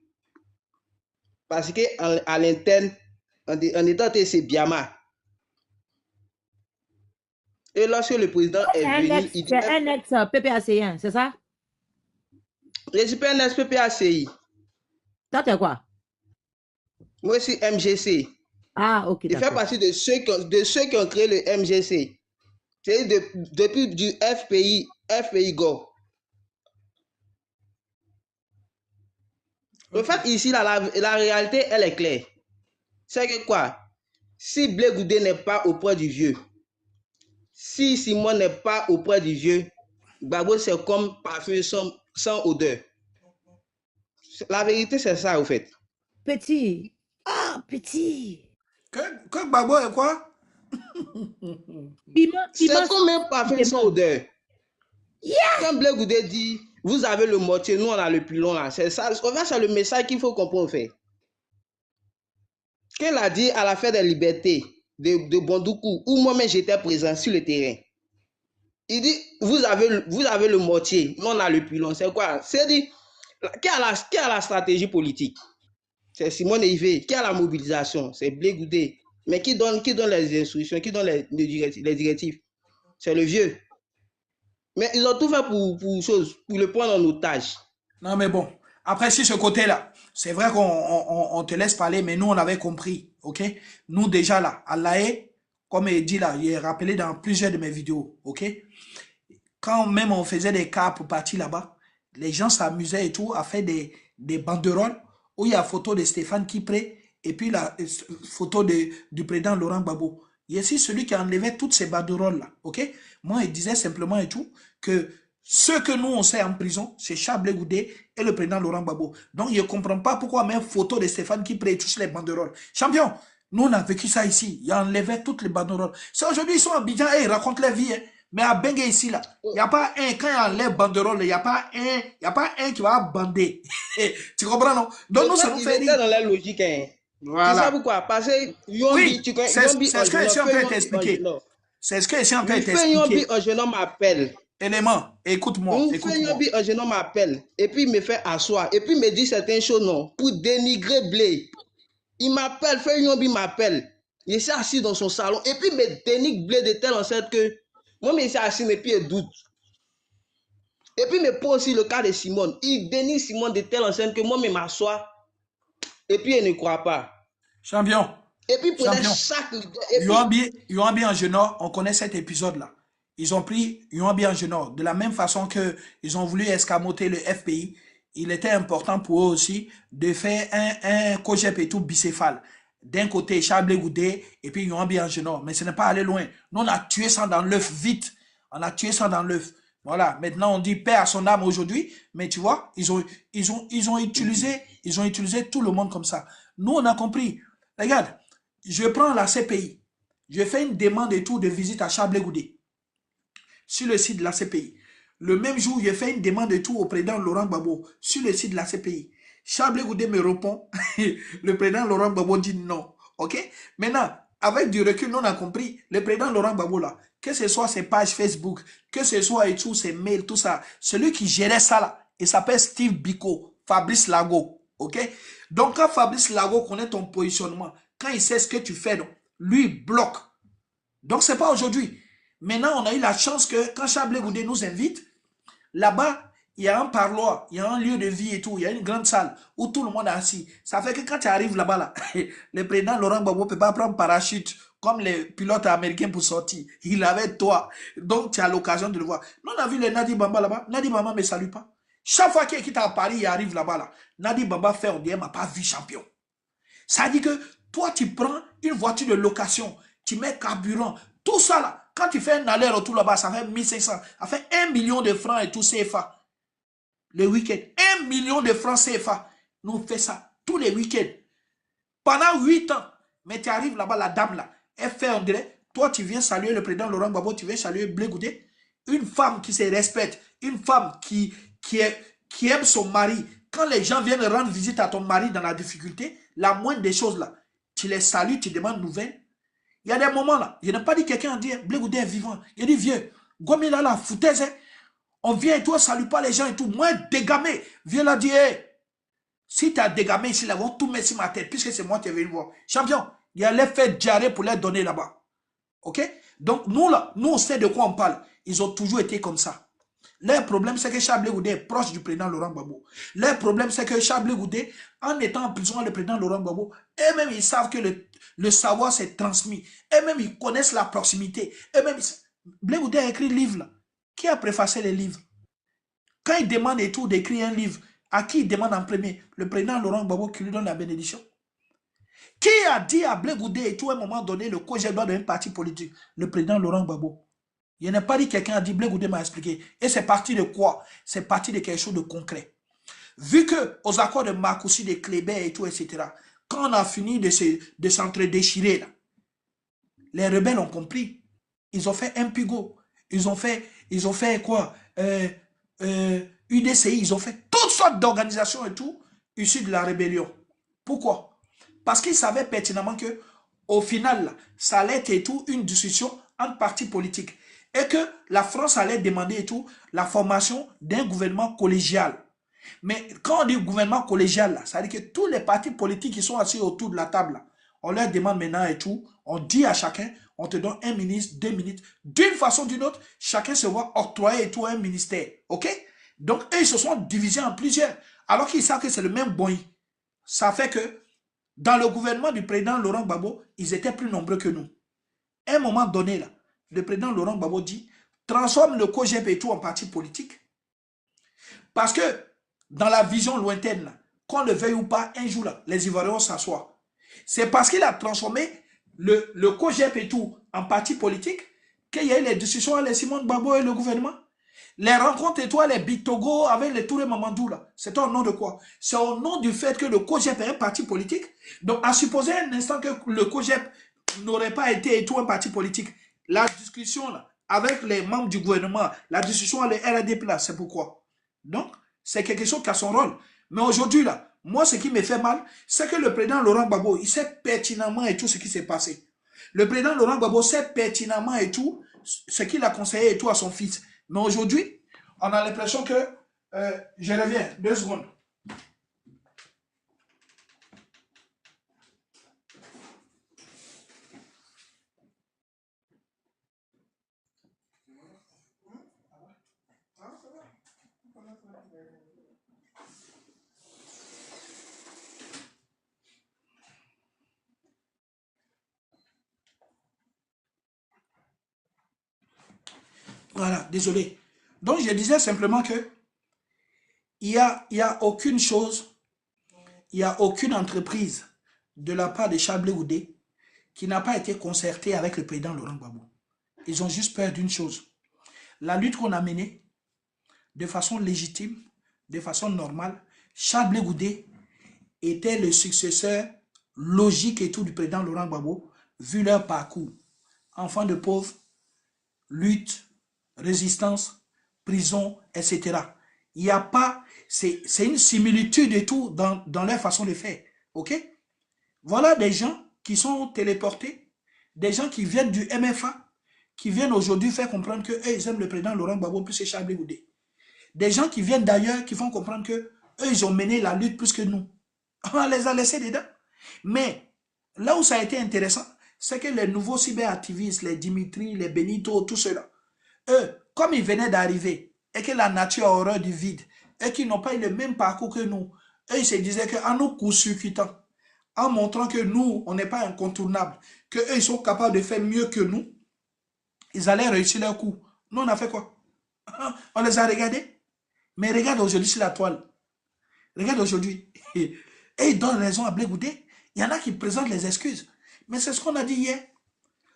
Parce qu'à l'interne, en étant c'est Biama. Et lorsque le président est venu, il dit... C'est un ex-PPACI, c'est ça? Je suis pas un ex-PPACI. Toi, t'es quoi? Moi, je suis MGC. Ah, ok. Je fais partie de ceux qui ont créé le MGC. C'est depuis du FPI Go. En fait, ici, la réalité, elle est claire. C'est que quoi? Si Blé Goudé n'est pas auprès du vieux, si Simon n'est pas auprès du vieux, Gbagbo, c'est comme parfum sans odeur. La vérité, c'est ça, au fait. Petit. Ah, petit. Que Gbagbo est quoi? C'est comme un parfum sans odeur. Quand Blé Goudé dit, vous avez le mortier, nous on a le pilon là. C'est ça, c'est le message qu'il faut comprendre. Fait. Quand il a dit à la fête des libertés de Bondoukou, où moi-même j'étais présent sur le terrain, il dit, vous avez le mortier, nous on a le pilon. C'est quoi? C'est dit, qui a la stratégie politique? C'est Simone Ivé. Qui a la mobilisation? C'est Blé Goudé. Mais qui donne les instructions, qui donne les directives? C'est le vieux. Mais ils ont tout fait pour le prendre en otage. Non, mais bon. Après, sur ce côté-là, c'est vrai qu'on te laisse parler, mais nous, on avait compris. OK? Nous, déjà là, à l'AE, comme il dit là, il est rappelé dans plusieurs de mes vidéos. OK? Quand même on faisait des cas pour partir là-bas, les gens s'amusaient et tout à faire des banderoles où il y a photo de Stéphane Kipré et puis la photo du président Laurent Gbagbo. Il y a aussi celui qui a enlevé toutes ces banderoles-là. OK? Moi, il disait simplement et tout que ceux que nous, on sait en prison, c'est Chablé Goudé et le président Laurent Gbagbo. Donc, il ne comprend pas pourquoi même photo de Stéphane Kipré et tous les banderoles. Champion, nous, on a vécu ça ici. Il a enlevé toutes les banderoles. C'est aujourd'hui, ils sont en Abidjan et ils racontent leur vie. Hein. Mais à Bengue ici, là, il n'y a pas un, quand il enlève banderole, il n'y a pas un qui va bander. Tu comprends, non? Donc, nous, ça nous fait rire. Dans la logique, hein. Voilà. Tu sais pourquoi? Parce que oui, c'est ce que Essian peut t'expliquer. C'est ce que Essian peut t'expliquer. Un jeune homme m'appelle. Élément, écoute-moi. Un jeune homme m'appelle et puis il me fait asseoir et puis il me dit certaines choses, non, pour dénigrer Blé. Il m'appelle, il m'appelle. Il s'est assis dans son salon et puis il me dénigre Blé de telle enceinte que moi, je suis assis mes pieds doute. Et puis, il me pose aussi le cas de Simone. Il dénigre Simone de telle enceinte que moi, je m'assois. Et puis, il ne croit pas. Champion. Et puis, pour chaque... Yoambi en Genor, on connaît cet épisode-là. Ils ont pris Yoambi en Genor. De la même façon qu'ils ont voulu escamoter le FPI, il était important pour eux aussi de faire un cogep et tout bicéphale. D'un côté, Chablé Goudé, et puis Yoambi en Genor. Mais ce n'est pas allé loin. Nous, on a tué ça dans l'œuf vite. On a tué ça dans l'œuf. Voilà. Maintenant, on dit paix à son âme aujourd'hui. Mais tu vois, ils ont utilisé tout le monde comme ça. Nous, on a compris. Regarde, je prends la CPI. Je fais une demande et tout de visite à Chablé Goudé. Sur le site de la CPI. Le même jour, je fais une demande et tout au président Laurent Gbagbo. Sur le site de la CPI. Chablé Goudé me répond, le président Laurent Gbagbo dit non. OK? Maintenant, avec du recul, nous on a compris, le président Laurent Gbagbo là, que ce soit ses pages Facebook, que ce soit et tout, ses mails, tout ça, celui qui gérait ça là, il s'appelle Steve Biko, Fabrice Lago. OK? Donc quand Fabrice Lago connaît ton positionnement, quand il sait ce que tu fais, donc, lui il bloque. Donc c'est pas aujourd'hui. Maintenant, on a eu la chance que quand Chablé Goudé nous invite, là-bas, il y a un parloir, il y a un lieu de vie et tout, il y a une grande salle où tout le monde est assis. Ça fait que quand tu arrives là-bas, là, le président Laurent Gbagbo ne peut pas prendre parachute comme les pilotes américains pour sortir. Il avait toi. Donc, tu as l'occasion de le voir. Nous, on a vu le Nadi Bamba là-bas. Nadi Bamba ne me salue pas. Chaque fois qu'il quitte à Paris, il arrive là-bas. Là. Nadi Bamba fait, on dit, il m'a pas vu champion. Ça dit que toi, tu prends une voiture de location, tu mets carburant, tout ça là. Quand tu fais un aller-retour là-bas, ça fait 1500, ça fait 1 million de francs et tout CFA. Le week-end, 1 million de francs CFA. Nous on fait ça tous les week-ends. Pendant 8 ans. Mais tu arrives là-bas, la dame là, elle fait, on dirait, toi tu viens saluer le président Laurent Gbagbo, tu viens saluer Blé Goudé. Une femme qui se respecte, une femme qui aime son mari. Quand les gens viennent rendre visite à ton mari dans la difficulté, la moindre des choses là, tu les salues, tu demandes nouvelles. Il y a des moments là, je n'ai pas dit quelqu'un a dit, Blé Goudé est vivant. Il dit, vieux, Gomi là, la foutaise, hein. On vient et toi, salue pas les gens et tout. Moi, dégamé, viens là dire, hey, si tu as dégamé ici, là, vont tout mettre sur ma tête, puisque c'est moi qui vais le voir. Champion, il y a les faits diarrhée pour les donner là-bas. OK? Donc, nous, là, nous, on sait de quoi on parle. Ils ont toujours été comme ça. Leur problème, c'est que Chablé Goudé est proche du président Laurent Gbagbo. Leur problème, c'est que Chablé Goudé, en étant en prison avec le président Laurent Gbagbo, eux-mêmes, ils savent que le savoir s'est transmis. Eux-mêmes, ils connaissent la proximité. Eux-mêmes, Blé Goudé a écrit le livre, là. Qui a préfacé les livres? Quand il demande et tout d'écrire un livre, à qui il demande en premier? Le président Laurent Gbagbo qui lui donne la bénédiction. Qui a dit à Blé Goudé et tout à un moment donné le cogé doit d'un parti politique? Le président Laurent Gbagbo. Il n'a pas dit quelqu'un a dit, Blé Goudé m'a expliqué. Et c'est parti de quoi? C'est parti de quelque chose de concret. Vu que aux accords de Marcoussi, de Kléber et tout, etc., quand on a fini de s'entre-déchirer, Les rebelles ont compris. Ils ont fait un Pigo. Ils ont fait quoi? UDCI, ils ont fait toutes sortes d'organisations et tout, issues de la rébellion. Pourquoi? Parce qu'ils savaient pertinemment que, au final, là, ça allait être et tout une discussion entre partis politiques. Et que la France allait demander et tout la formation d'un gouvernement collégial. Mais quand on dit gouvernement collégial, là, ça veut dire que tous les partis politiques qui sont assis autour de la table, là, on leur demande maintenant et tout, on dit à chacun, on te donne un ministre, 2 ministres, d'une façon ou d'une autre, chacun se voit octroyer et tout un ministère. OK? Donc, eux, ils se sont divisés en plusieurs, alors qu'ils savent que c'est le même boy. Ça fait que, dans le gouvernement du président Laurent Gbagbo, ils étaient plus nombreux que nous. À un moment donné, là, le président Laurent Gbagbo dit, transforme le COJEP et tout en parti politique. Parce que, dans la vision lointaine, là, qu'on le veuille ou pas, un jour, là, les Ivoiriens s'assoient. C'est parce qu'il a transformé le COJEP et tout en parti politique qu'il y a eu les discussions avec Simone Gbagbo et le gouvernement. Les rencontres et tout, les Big Togo avec les Touré Mamadou, là, c'est au nom de quoi? C'est au nom du fait que le COJEP est un parti politique. Donc, à supposer un instant que le COJEP n'aurait pas été et tout un parti politique, la discussion là, avec les membres du gouvernement, la discussion avec les RADP là, c'est pourquoi? Donc, c'est quelque chose qui a son rôle. Mais aujourd'hui, là, moi, ce qui me fait mal, c'est que le président Laurent Gbagbo, il sait pertinemment et tout ce qui s'est passé. Le président Laurent Gbagbo sait pertinemment et tout ce qu'il a conseillé et tout à son fils. Mais aujourd'hui, on a l'impression que... je reviens, 2 secondes. Voilà, désolé. Donc, je disais simplement que il y a aucune chose, il n'y a aucune entreprise de la part de Charles Blé Goudé qui n'a pas été concertée avec le président Laurent Gbagbo. Ils ont juste peur d'une chose. La lutte qu'on a menée de façon légitime, de façon normale, Charles Blé Goudé était le successeur logique et tout du président Laurent Gbagbo, vu leur parcours. Enfants de pauvres, lutte, résistance, prison, etc. Il n'y a pas, c'est une similitude et tout dans leur façon de faire. OK? Voilà des gens qui sont téléportés, des gens qui viennent du MFA, qui viennent aujourd'hui faire comprendre qu'eux, ils aiment le président Laurent Gbagbo plus que Charles Blé Goudé. Des gens qui viennent d'ailleurs, qui font comprendre qu'eux, ils ont mené la lutte plus que nous. On les a laissés dedans. Mais là où ça a été intéressant, c'est que les nouveaux cyberactivistes, les Dimitri, les Benito, tout cela, eux, comme ils venaient d'arriver, et que la nature a horreur du vide, et qu'ils n'ont pas eu le même parcours que nous, eux, ils se disaient qu'en nous court-circuitant, en montrant que nous, on n'est pas incontournable, qu'eux, ils sont capables de faire mieux que nous, ils allaient réussir leur coup. Nous, on a fait quoi? On les a regardés. Mais regarde aujourd'hui sur la toile. Regarde aujourd'hui. Et ils donnent raison à Blé Goudé. Il y en a qui présentent les excuses. Mais c'est ce qu'on a dit hier.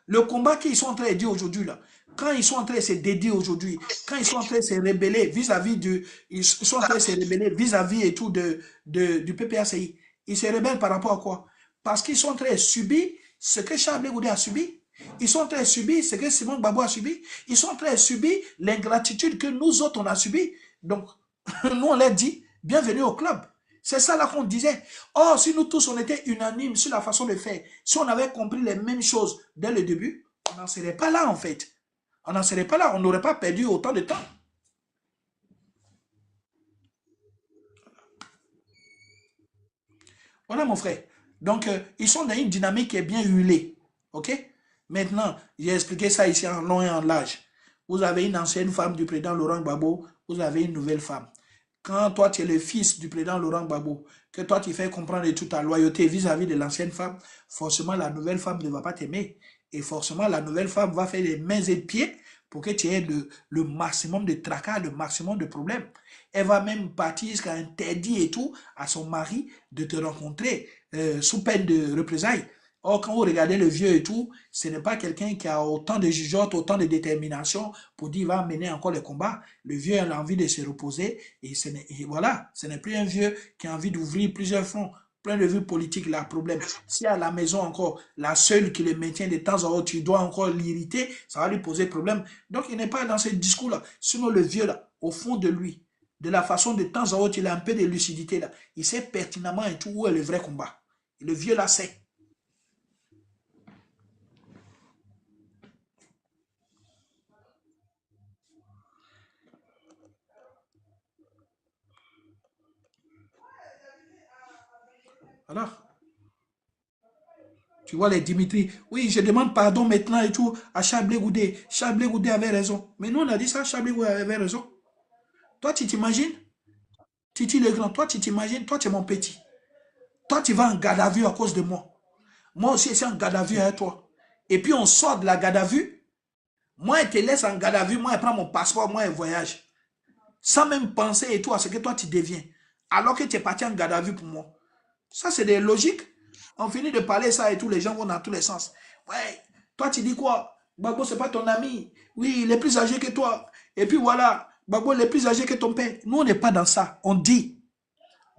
Le combat qu'ils sont en train de dire aujourd'hui, là, quand ils sont en train de se dédier aujourd'hui, quand ils sont en train de se rebeller vis-à-vis du, ils sont en train de se rebeller vis-à-vis et tout du PPACI, ils se rebellent par rapport à quoi? Parce qu'ils sont en train de subir ce que Charles Blé Goudé a subi. Ils sont en train de subir ce que Simone Gbagbo a subi. Ils sont en train de subir l'ingratitude que nous autres, on a subi. Donc, nous, on leur dit, bienvenue au club. C'est ça là qu'on disait. Oh, si nous tous, on était unanimes sur la façon de faire, si on avait compris les mêmes choses dès le début, on n'en serait pas là, en fait. On n'en serait pas là. On n'aurait pas perdu autant de temps. Voilà, mon frère. Donc, ils sont dans une dynamique qui est bien huilée. OK? Maintenant, j'ai expliqué ça ici en long et en large. Vous avez une ancienne femme du président Laurent Gbagbo, vous avez une nouvelle femme. Quand toi, tu es le fils du président Laurent Gbagbo, que toi, tu fais comprendre toute ta loyauté vis-à-vis de l'ancienne femme, forcément, la nouvelle femme ne va pas t'aimer. Et forcément, la nouvelle femme va faire les mains et les pieds pour que tu aies le maximum de tracas, le maximum de problèmes. Elle va même partir jusqu'à interdire et tout à son mari de te rencontrer sous peine de représailles. Or, quand vous regardez le vieux et tout, ce n'est pas quelqu'un qui a autant de jugeote, autant de détermination pour dire qu'il va mener encore les combats. Le vieux a envie de se reposer et voilà, ce n'est plus un vieux qui a envie d'ouvrir plusieurs fronts point de vue politique, il a un problème. Si à la maison encore, la seule qui le maintient de temps en temps, tu dois encore l'irriter, ça va lui poser problème. Donc, il n'est pas dans ce discours-là. Sinon, le vieux, là, au fond de lui, de la façon de temps en temps, il a un peu de lucidité, là. Il sait pertinemment et tout où est le vrai combat. Et le vieux, là, sait. Alors, tu vois les Dimitri, oui, je demande pardon maintenant et tout à Chablé Goudé. Chablé Goudé avait raison. Mais nous, on a dit ça, Chablé Goudé avait raison. Toi, tu t'imagines, Titi le grand, toi, tu t'imagines, toi, tu es mon petit. Toi, tu vas en garde à vue à cause de moi. Moi aussi, je suis en garde à vue avec toi. Et puis, on sort de la garde à vue. Moi, je te laisse en garde à vue. Moi, je prends mon passeport, moi, je voyage. Sans même penser et tout à ce que toi, tu deviens. Alors que tu es parti en garde à vue pour moi. Ça, c'est des logiques. On finit de parler ça et tous les gens vont dans tous les sens. Ouais, toi, tu dis quoi? Gbagbo, c'est pas ton ami. Oui, il est plus âgé que toi. Et puis voilà, Gbagbo, il est plus âgé que ton père. Nous, on n'est pas dans ça. On dit,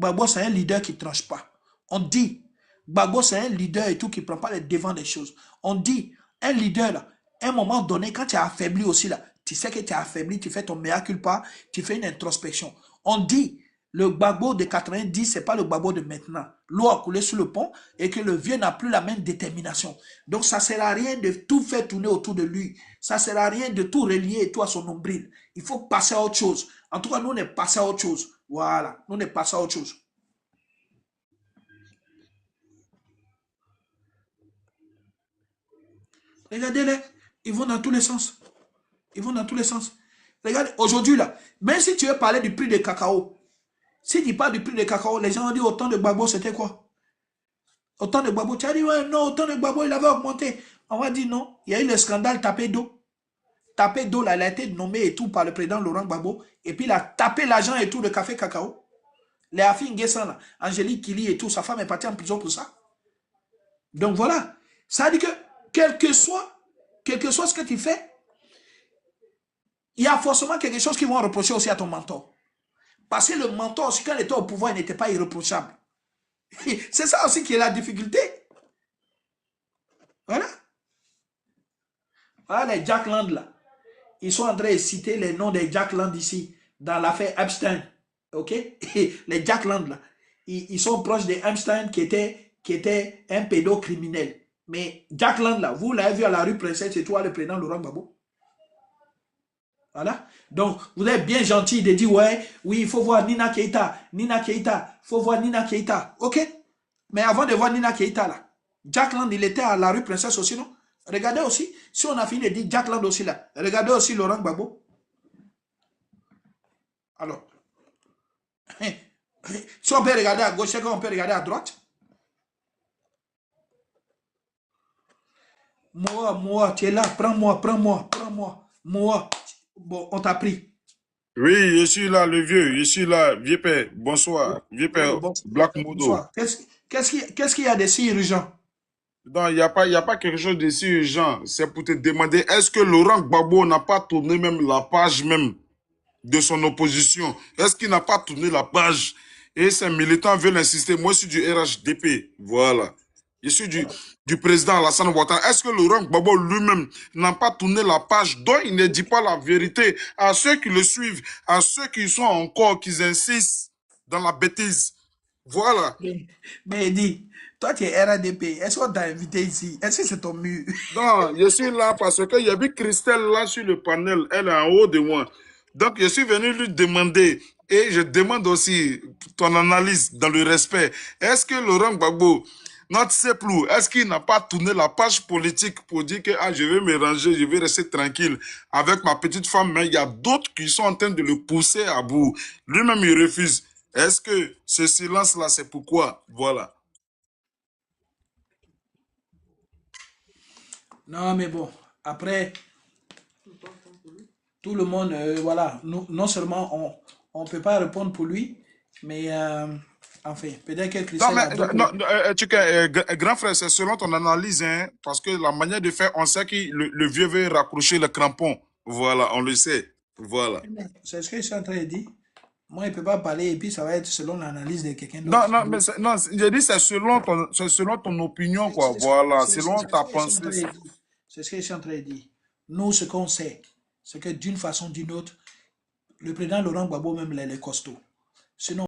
Gbagbo, c'est un leader qui ne tranche pas. On dit, Gbagbo, c'est un leader et tout qui ne prend pas les devants des choses. On dit, un leader, là, à un moment donné, quand tu es affaibli aussi, là, tu sais que tu es affaibli, tu fais ton mea culpa, tu fais une introspection. On dit, le Gbagbo de 90, ce n'est pas le Gbagbo de maintenant. L'eau a coulé sur le pont et que le vieux n'a plus la même détermination. Donc, ça ne sert à rien de tout faire tourner autour de lui. Ça ne sert à rien de tout relier et tout à son nombril. Il faut passer à autre chose. En tout cas, nous, on est passé à autre chose. Voilà, nous, on est passé à autre chose. Regardez-les, ils vont dans tous les sens. Ils vont dans tous les sens. Regardez, aujourd'hui, là, même si tu veux parler du prix du cacao, si tu parles du prix du cacao, les gens ont dit autant de Gbagbo, c'était quoi? Autant de Gbagbo. Tu as dit, ouais, non, autant de Gbagbo, il avait augmenté. On va dire non. Il y a eu le scandale tapé d'eau. Tapé d'eau, là, il a été nommé et tout par le président Laurent Gbagbo. Et puis, il a tapé l'argent et tout de café cacao. Les Afin Guessan, là, Angélique Kili et tout, sa femme est partie en prison pour ça. Donc voilà. Ça veut dire que, quel que soit ce que tu fais, il y a forcément quelque chose qui vont reprocher aussi à ton mentor. Parce que le mentor, aussi, quand il était au pouvoir, il n'était pas irréprochable. C'est ça aussi qui est la difficulté. Voilà. Voilà les Jack Land là. Ils sont en train de citer les noms des Jack Land ici, dans l'affaire Epstein. Ok? Les Jack Land là. Ils sont proches de Epstein qui était un pédocriminel. Mais Jack Land là, vous l'avez vu à la rue Princesse et toi, le président Laurent Gbagbo. Voilà. Donc, vous êtes bien gentil de dire, ouais, oui, il faut voir Nina Keita. Nina Keita. Il faut voir Nina Keita. OK? Mais avant de voir Nina Keita, là, Jack Land, il était à la rue Princesse aussi, non? Regardez aussi, si on a fini de dire Jack Land aussi, là, regardez aussi Laurent Gbagbo. Alors, si on peut regarder à gauche, on peut regarder à droite. Moi, tu es là, prends-moi. Moi. Bon, on t'a pris. Oui, je suis là, le vieux. Je suis là, vieux père. Bonsoir. Vieux père, Bon, Black Modo. bonsoir. Qu'est-ce qu'il y a de si urgent? Non, il n'y a pas quelque chose de si urgent. C'est pour te demander, est-ce que Laurent Gbagbo n'a pas tourné même la page même de son opposition? Est-ce qu'il n'a pas tourné la page? Et ces militants veulent insister. Moi, je suis du RHDP. Voilà. Je suis du président Alassane Ouattara. Est-ce que Laurent Gbagbo lui-même n'a pas tourné la page dont il ne dit pas la vérité à ceux qui le suivent, à ceux qui sont encore, qui insistent dans la bêtise? Voilà. Mais dis, toi tu es RADP, est-ce qu'on t'a invité ici? Est-ce que c'est ton mur? Non, je suis là parce qu'il y a vu Christelle là sur le panel, elle est en haut de moi. Donc je suis venu lui demander, et je demande aussi ton analyse dans le respect. Est-ce que Laurent Gbagbo, notre Seplou, est-ce qu'il n'a pas tourné la page politique pour dire que je vais me ranger, je vais rester tranquille avec ma petite femme, mais il y a d'autres qui sont en train de le pousser à bout. Lui-même, il refuse. Est-ce que ce silence-là, c'est pourquoi? Voilà. Non, mais bon, après, tout le monde, voilà, non seulement on ne peut pas répondre pour lui, mais enfin, peut-être que Christelle a d'autres... Grand frère, c'est selon ton analyse, hein, parce que la manière de faire, on sait que le vieux veut raccrocher le crampon. Voilà, on le sait. Voilà. C'est ce que je suis en train de dire. Moi, il ne peut pas parler et puis ça va être selon l'analyse de quelqu'un d'autre. Non, mais non, j'ai dit c'est selon ton opinion, quoi. Voilà, selon ta pensée. C'est ce que je suis en train de dire. Nous, ce qu'on sait, c'est que d'une façon ou d'une autre, le président Laurent Gbagbo même, il est costaud. Sinon,